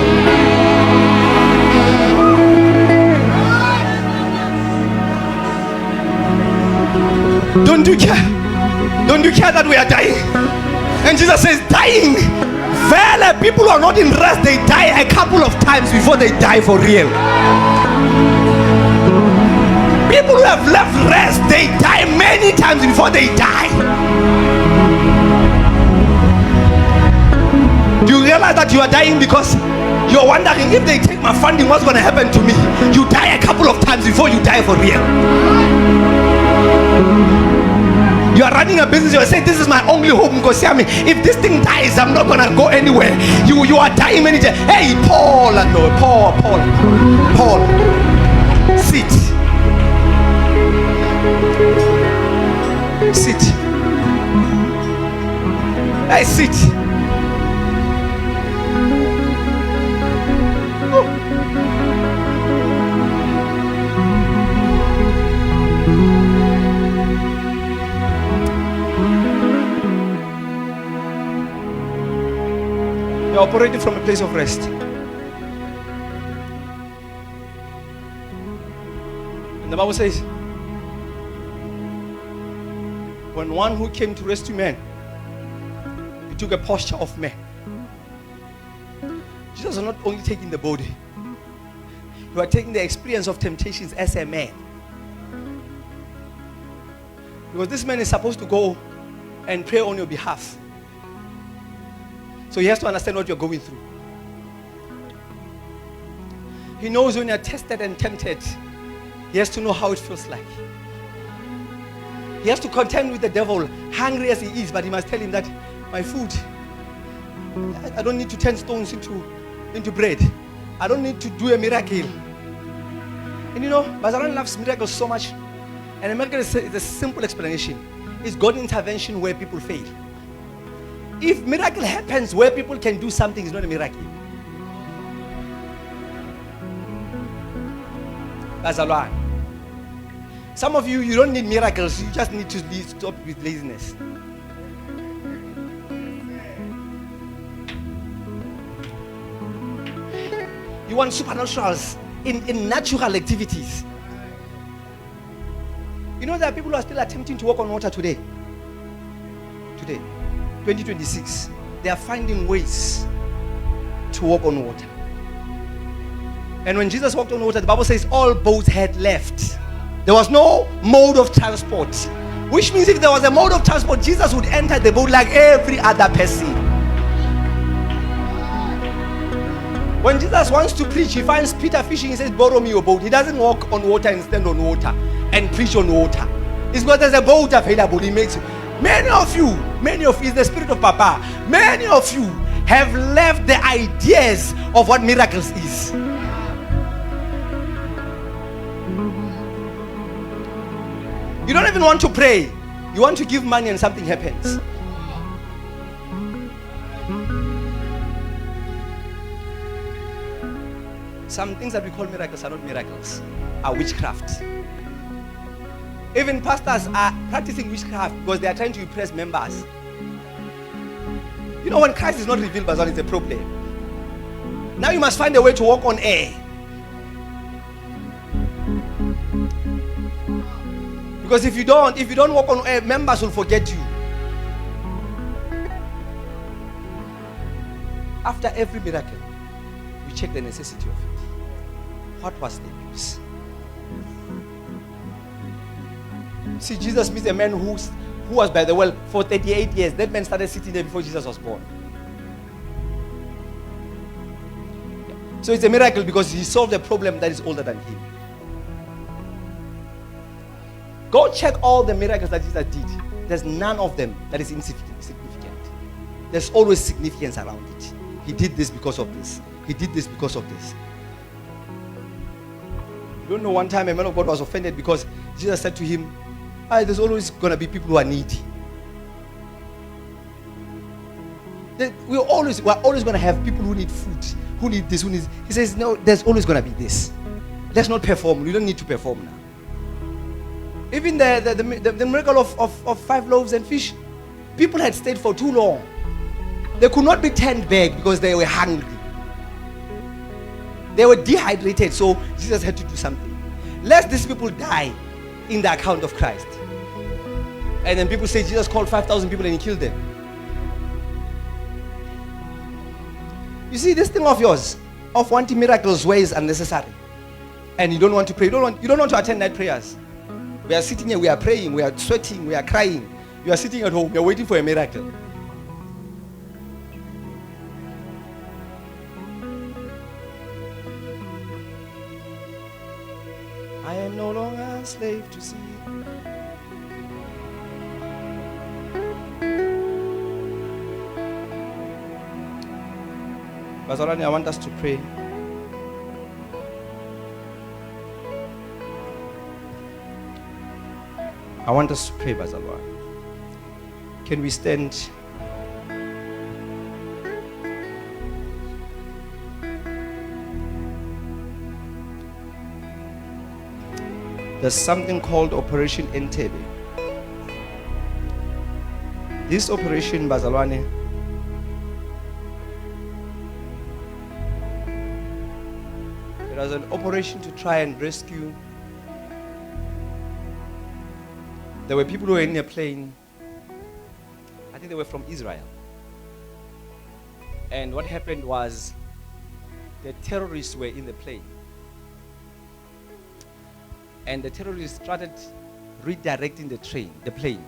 Don't you care? Don't you care that we are dying? And Jesus says, dying Vele, people who are not in rest, they die a couple of times before they die for real. People who have left rest, they die many times before they die. Do you realize that you are dying because you're wondering, if they take my funding, what's going to happen to me? You die a couple of times before you die for real. You are running a business, you are saying, this is my only hope, because if this thing dies, I'm not going to go anywhere. You are dying many times. Hey, Paul, sit. Hey, sit. You're operating from a place of rest. And the Bible says, when one who came to rescue man, he took a posture of man. Jesus was not only taking the body, you are taking the experience of temptations as a man. Because this man is supposed to go and pray on your behalf. So he has to understand what you're going through. He knows when you're tested and tempted. He has to know how it feels like. He has to contend with the devil, hungry as he is, but he must tell him that my food, I don't need to turn stones into bread. I don't need to do a miracle. And you know, Bazaran loves miracles so much. And a miracle is a simple explanation. It's God's intervention where people fail. If miracle happens where people can do something, it's not a miracle. That's a lie. Some of you don't need miracles. You just need to stop with laziness. You want supernaturals in natural activities. You know, there are people who are still attempting to walk on water today. 2026. They are finding ways to walk on water. And when Jesus walked on water, the Bible says all boats had left. There was no mode of transport. Which means if there was a mode of transport, Jesus would enter the boat like every other person. When Jesus wants to preach, he finds Peter fishing. He says, borrow me your boat. He doesn't walk on water and stand on water and preach on water. It's because there's a boat available. He makes it. Many of you, is the spirit of Papa. Many of you have left the ideas of what miracles is. You don't even want to pray. You want to give money and something happens. Some things that we call miracles are not miracles, are witchcraft. Even pastors are practicing witchcraft because they are trying to impress members. You know, when Christ is not revealed, but it's a problem. Now you must find a way to walk on air. Because if you don't walk on air, members will forget you. After every miracle, we check the necessity of it. What was the use? See, Jesus meets a man who was by the well for 38 years. That man started sitting there before Jesus was born. So it's a miracle because he solved a problem that is older than him. Go check all the miracles that Jesus did. There's none of them that is insignificant. There's always significance around it. He did this because of this. He did this because of this. You don't know, one time a man of God was offended because Jesus said to him, there's always going to be people who are needy. We're always going to have people who need food, who need this, who need this. He says, no, there's always going to be this. Let's not perform. We don't need to perform now. Even the miracle of 5 loaves and fish, people had stayed for too long. They could not be turned back because they were hungry. They were dehydrated, so Jesus had to do something. Lest these people die in the account of Christ. And then people say Jesus called 5,000 people and he killed them. You see, this thing of yours, of wanting miracles, where is unnecessary. And you don't want to pray. You don't want to attend night prayers. We are sitting here, we are praying, we are sweating, we are crying. You are sitting at home, you are waiting for a miracle. I am no longer a slave to sin. Bazalwane, I want us to pray. I want us to pray, Bazalwane. Can we stand? There's something called Operation Entebbe. This operation, Bazalwane, it was an operation to try and rescue. There were people who were in a plane. I think they were from Israel. And what happened was the terrorists were in the plane. And the terrorists started redirecting the plane.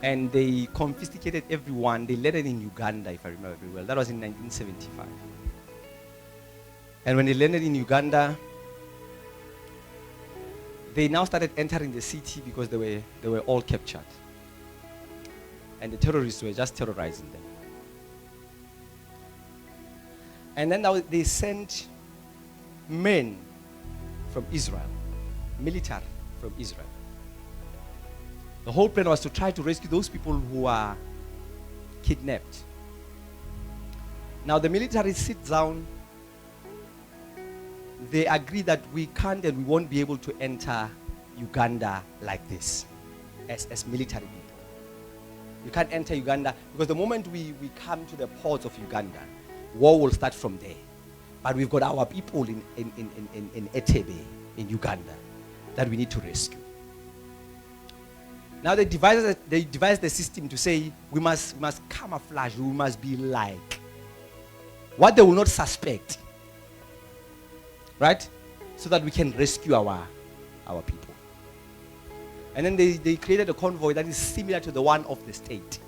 And they confiscated everyone. They landed in Uganda, if I remember very well. That was in 1975. And when they landed in Uganda, they now started entering the city because they were all captured. And the terrorists were just terrorizing them. And then now they sent men from Israel, military from Israel. The whole plan was to try to rescue those people who are kidnapped. Now the military sit down. They agree that we can't and we won't be able to enter Uganda like this as military people. You can't enter Uganda because the moment we come to the ports of Uganda, war will start from there. But we've got our people in Entebbe, in Uganda, that we need to rescue. Now they devised the system to say we must camouflage, we must be like what they will not suspect. Right? So that we can rescue our people. And then they created a convoy that is similar to the one of the state.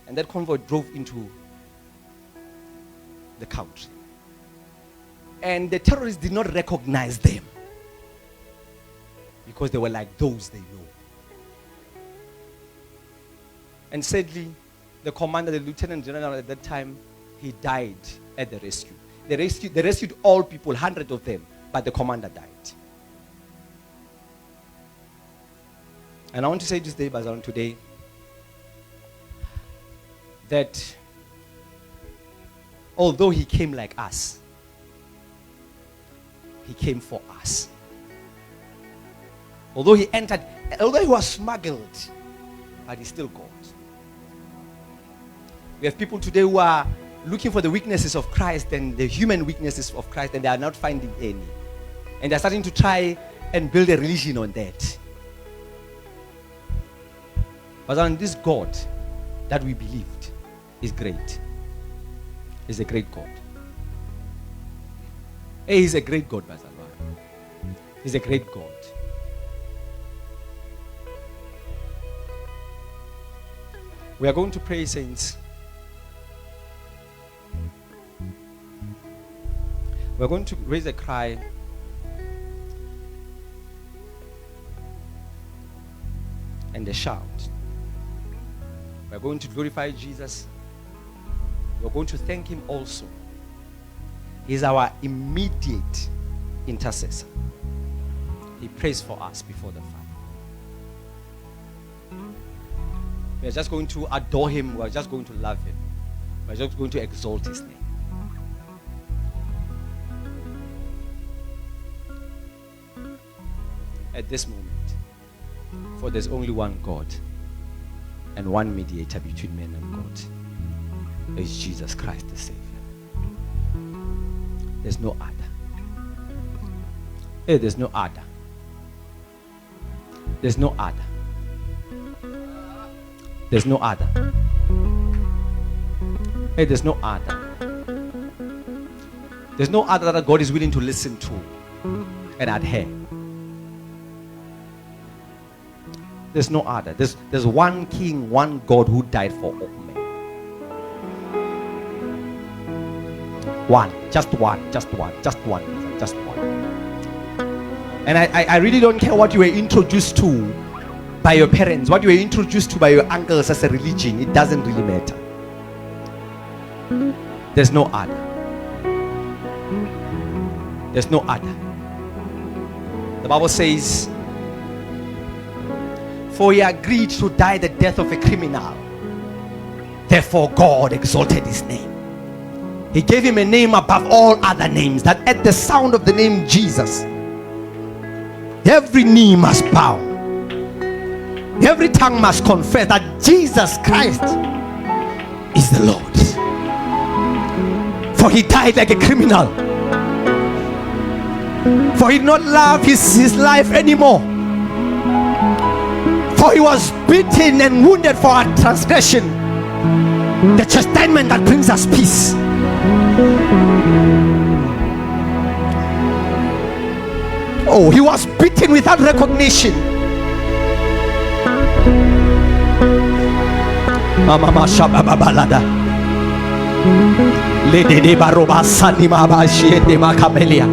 And that convoy drove into the country. And the terrorists did not recognize them because they were like those they know. And sadly, the commander, the lieutenant general at that time, he died at the rescue. They rescued all people, hundreds of them, but the commander died. And I want to say this day, Bazalwane, today, that although he came like us, he came for us. Although he was smuggled, but he's still God. We have people today who are looking for the weaknesses of Christ and the human weaknesses of Christ, and they are not finding any. And they're starting to try and build a religion on that. But on this God that we believed is great. He's a great God. Hey, he's a great God, Bazalwane. He's a great God. We are going to pray, saints. We're going to raise a cry. And a shout. We're going to glorify Jesus. We're going to thank him also. He's our immediate intercessor. He prays for us before the Father. We're just going to adore him. We're just going to love him. We're just going to exalt his name. At this moment, for there's only one God and one mediator between men and God. Is Jesus Christ the Savior. There's no other. Hey, there's no other. There's no other. There's no other. Hey, there's no other. There's no other that God is willing to listen to and adhere. There's no other. There's one King, one God who died for all men. One. Just one. And I really don't care what you were introduced to by your parents, what you were introduced to by your uncles as a religion. It doesn't really matter. There's no other. There's no other. The Bible says, for he agreed to die the death of a criminal. Therefore God exalted his name. He gave him a name above all other names, that at the sound of the name Jesus, every knee must bow, every tongue must confess that Jesus Christ is the Lord. For he died like a criminal. For he did not love his life anymore. For he was beaten and wounded for our transgression, the chastisement that brings us peace. Oh, he was beaten without recognition. Mama Shababalada. Lady de Baroba Sanima Bashi de Macabelia.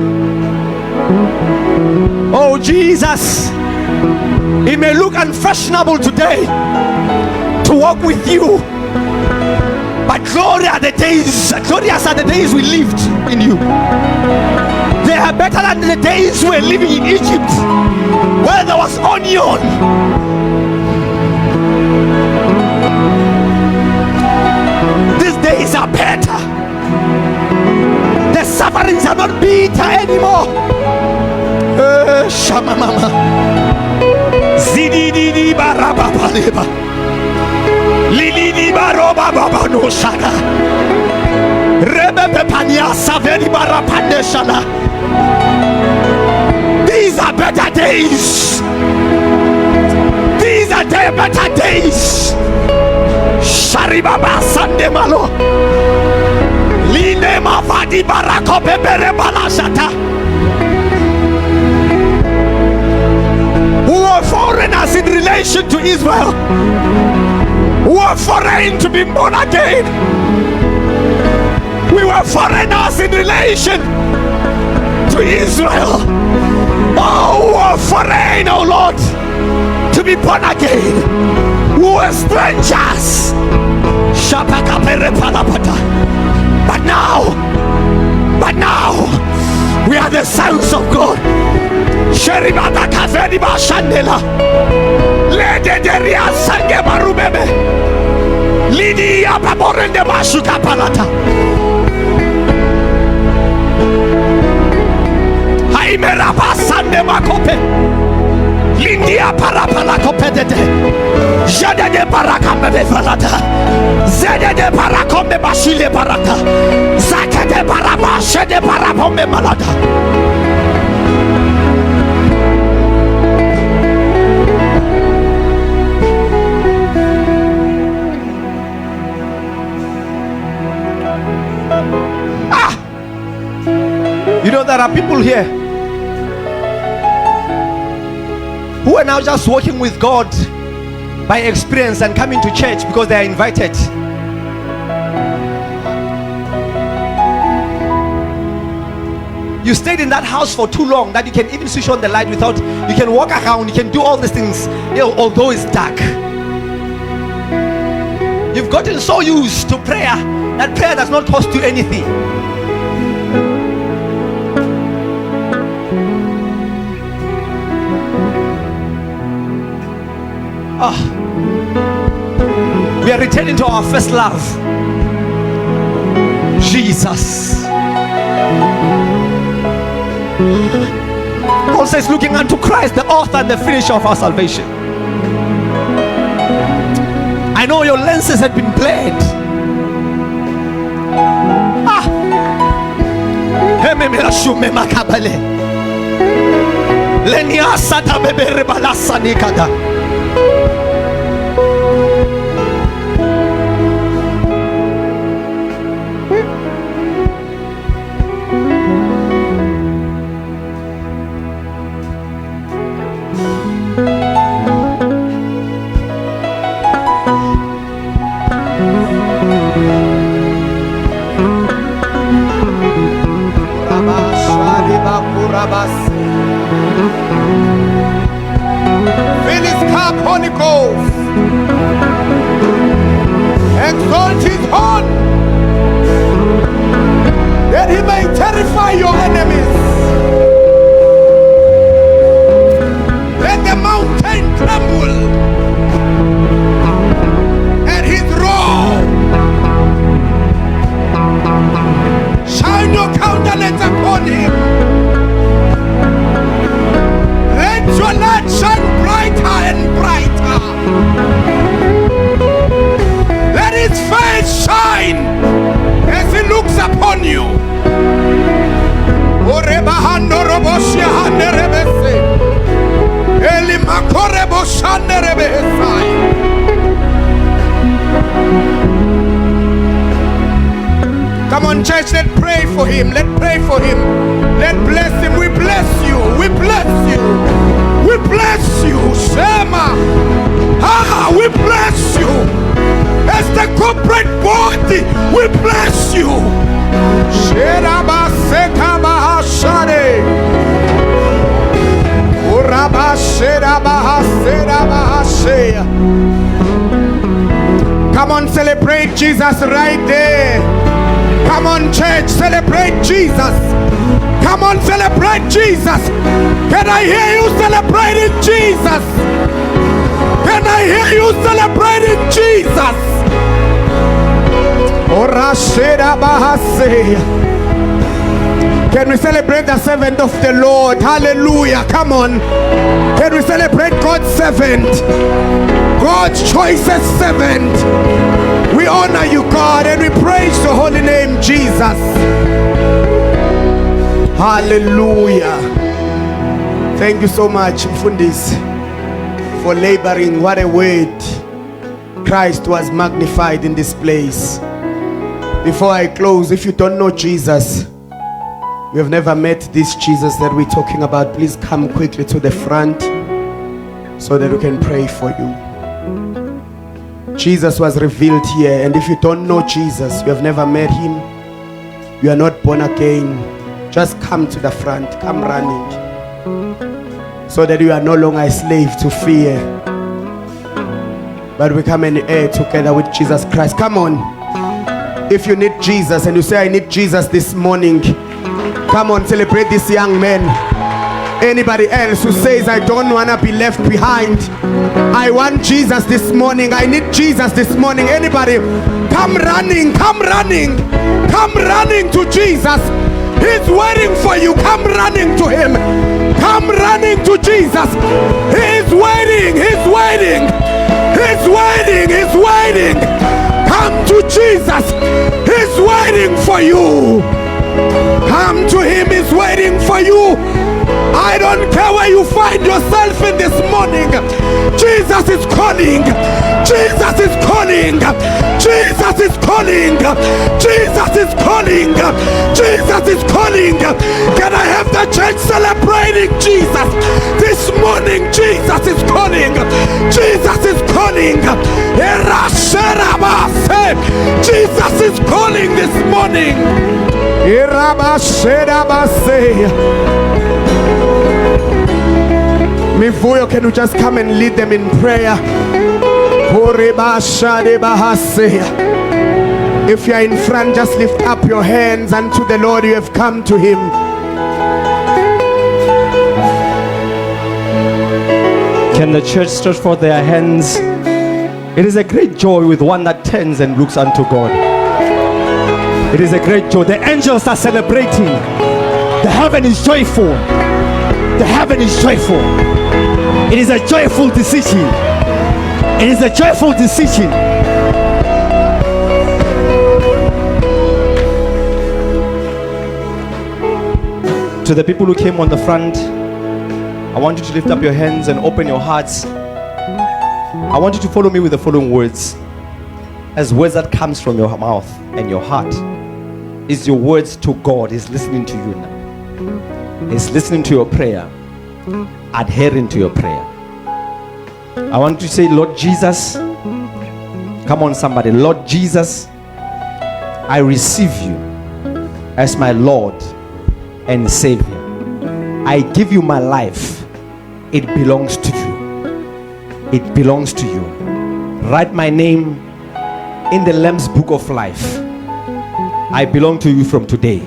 Oh Jesus, it may look unfashionable today to walk with you, but glorious are the days we lived in you. They are better than the days we were living in Egypt, where there was onion. These days are better. The sufferings are not bitter anymore. Shama mama. Zididi baraba baleba. Lili baroba baba no shana. Rebe pepania saveri barapande shana. These are better days. These are the better days. Sharibaba sande malo. Line mavadi barako pepere balashata. Who were foreigners in relation to Israel, who were foreign to be born again. We were foreigners in relation to Israel. Oh, who were foreign, oh Lord, to be born again. We were strangers. But now, we are the sons of God. Sheribata kafedi ba shandela. Lede deria sange barubebe. Lidi ya paborende bashuka palata. Haimera basande makope. Lindia parapala kopedete. Jade de barakame de falata. Zede de barakome bashile barata. Zake de barabashe de barapome malata. You know, there are people here who are now just walking with God by experience and coming to church because they are invited. You stayed in that house for too long that you can even switch on the light without, you can walk around, you can do all these things, although it's dark. You've gotten so used to prayer that prayer does not cost you anything. We are returning to our first love, Jesus. Paul says, looking unto Christ, the author and the finisher of our salvation. I know your lenses have been blurred. Fill his cup, Holy Ghost. Exalt his horn, that he may terrify your enemies. Let the mountain tremble at his roar. Shine your countenance upon him. Let your light shine brighter and brighter. Let his face shine as he looks upon you. Come on, church, let's pray for him. Let's pray for him. Let's bless him. We bless you. We bless you. We bless you. Shema. We bless you. As the corporate body, we bless you. Sheraba sekaba hashare. Uraba sheraba haseraba hashea. Come on, celebrate Jesus right there. Come on, church, celebrate Jesus. Come on, celebrate Jesus. Can I hear you celebrating Jesus? Can I hear you celebrating Jesus? Can we celebrate the servant of the Lord? Hallelujah. Come on. Can we celebrate God's servant? God's choicest servant. We honor you, God, and we praise your holy name, Jesus. Hallelujah. Thank you so much, Mfundis, for laboring. What a word. Christ was magnified in this place. Before I close, if you don't know Jesus, you have never met this Jesus that we're talking about, please come quickly to the front so that we can pray for you. Jesus was revealed here, and if you don't know Jesus, you have never met him, you are not born again, just come to the front, come running, so that you are no longer a slave to fear, but become an heir together with Jesus Christ. Come on. If you need Jesus and you say, I need Jesus this morning, come on, celebrate this young man. Anybody else who says, I don't want to be left behind, I want Jesus this morning, I need Jesus this morning. Anybody, come running, come running, come running to Jesus. He's waiting for you. Come running to him. Come running to Jesus. He's waiting, he's waiting, he's waiting, he's waiting. Come to Jesus. He's waiting for you. Come to him. He's waiting for you. I don't care where you find yourself in this morning. Jesus is calling. Jesus is calling. Jesus is calling. Jesus is calling. Jesus is calling. Can I have the church celebrating Jesus this morning? Jesus is calling. Jesus is calling. Jesus is calling this morning. Mivuyo, can you just come and lead them in prayer? If you are in front, just lift up your hands unto the Lord. You have come to him. Can the church stretch forth their hands? It is a great joy with one that turns and looks unto God. It is a great joy. The angels are celebrating. The heaven is joyful. The heaven is joyful. It is a joyful decision. It is a joyful decision. To the people who came on the front, I want you to lift up your hands and open your hearts. I want you to follow me with the following words. As words that comes from your mouth and your heart is your words to God. He's listening to you now. He's listening to your prayer, adhering to your prayer. I want you to say, Lord Jesus, come on somebody, Lord Jesus, I receive you as my Lord and Savior. I give you my life. It belongs to you. It belongs to you. Write my name in the Lamb's book of life. I belong to you from today.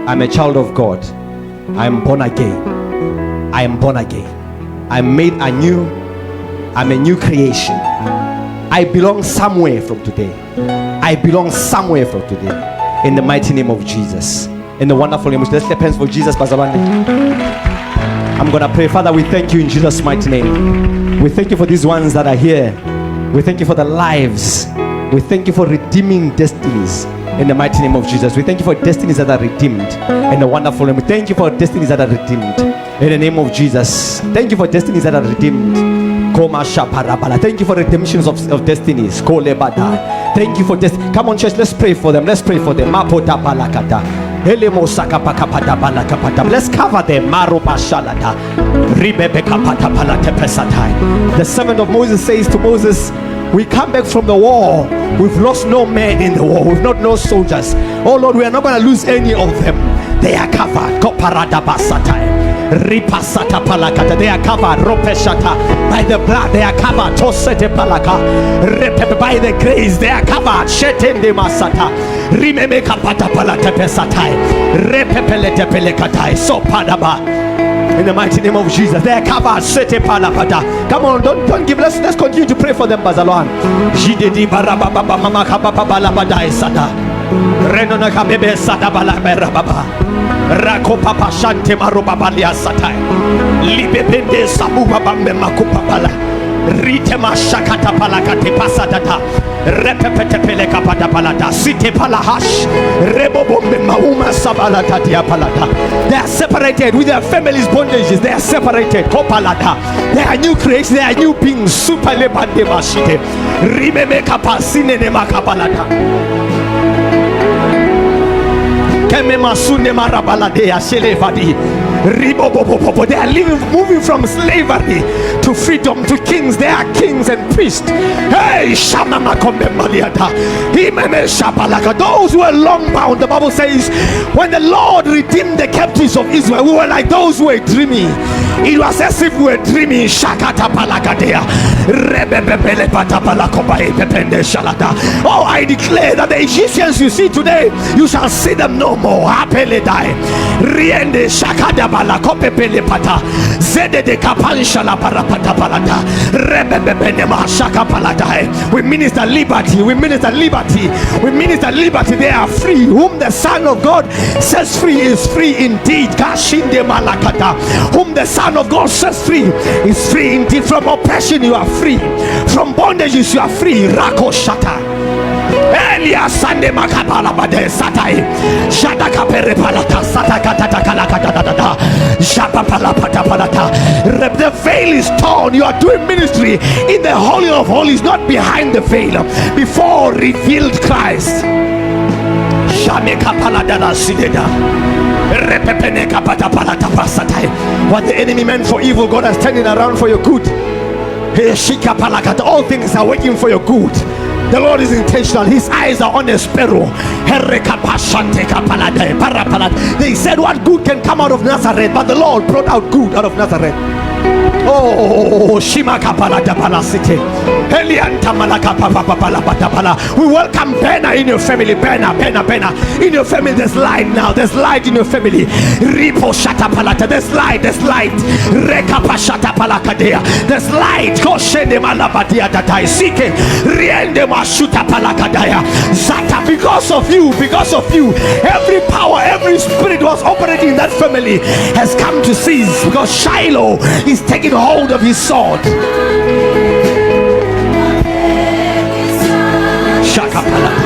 I'm a child of God. I'm born again. I am born again. I'm made anew. I'm a new creation. I belong somewhere from today. I belong somewhere from today. In the mighty name of Jesus. In the wonderful name of Jesus. Let's clap hands for Jesus. I'm going to pray. Father, we thank you in Jesus' mighty name. We thank you for these ones that are here. We thank you for the lives. We thank you for redeeming destinies. In the mighty name of Jesus. We thank you for destinies that are redeemed. In the wonderful name. We thank you for destinies that are redeemed. In the name of Jesus. Thank you for destinies that are redeemed. Thank you for redemptions of destinies. Thank you for destiny. Come on, church, let's pray for them. Let's pray for them. Let's cover them. The servant of Moses says to Moses, we come back from the war. We've lost no man in the war. We've not lost soldiers. Oh Lord, we are not going to lose any of them. They are covered. Ripasata palakata, they are covered. Ropeshata, by the blood they are covered. Tosete palaka, repepe, by the grace they are covered. Shetende masata, rimemeka pata palata pesatai, repepelete pelekatai, so padaba. In the mighty name of Jesus, they are covered. Sete palapata. Come on, don't give. Let's continue to pray for them, Bazaloan. Jidedi barababa mama kababa balabadai sata. Renona kabebe sata balaberababa. Rako papa shante maruba balia satai. Libe pende sabuba bambe makupa pala. Rite mashakata palakate pasatata. Repepete pele kapata palata. Site palahash. Rebo bombe mauma sabalata dia palata. They are separated with their families' bondages. They are separated. Kopalata. They are new creations. They are new beings. Super lebande mashite. Rimeme kapasine ne makapalata. They are moving from slavery to freedom, to kings. They are kings and priests. Hey, those who are long bound, the Bible says, when the Lord redeemed the captives of Israel, we were like those who were dreaming. It was as if we were dreaming. Oh, I declare that the Egyptians you see today, you shall see them no more. Riende shakada bala kopepele pata zede de kapanshala parapata palata rebebebene mashaka palata. We minister liberty. We minister liberty. We minister liberty. They are free. Whom the Son of God sets free is free indeed. Kashinde malakata. Whom the Son of God sets free is free indeed. From oppression you are free. From bondages you are free. Rako shata. Elia Sande Makabala Bade Satai Shadaka Perepalata Satakata Kalakata Shapapala Patapalata. The veil is torn. You are doing ministry in the Holy of Holies, not behind the veil, before revealed Christ. Shameka Paladana Sideda. What the enemy meant for evil, God is turning around for your good. All things are working for your good. The Lord is intentional. His eyes are on a sparrow. They said, what good can come out of Nazareth? But the Lord brought out good out of Nazareth. Oh, Shima Kapala Dabala City. We welcome Bena in your family. Bena. In your family, there's light now. There's light in your family. Ripo Shata Palata. There's light. Rekapa Shata Palakadea. There's light. Koshende Malabadia Datai. Sike. Riende Mashuta Palakadaya. Zata. Because of you. Every power, every spirit was operating in that family has come to cease. Because Shiloh is taking hold of his sword. Shaka Palaka.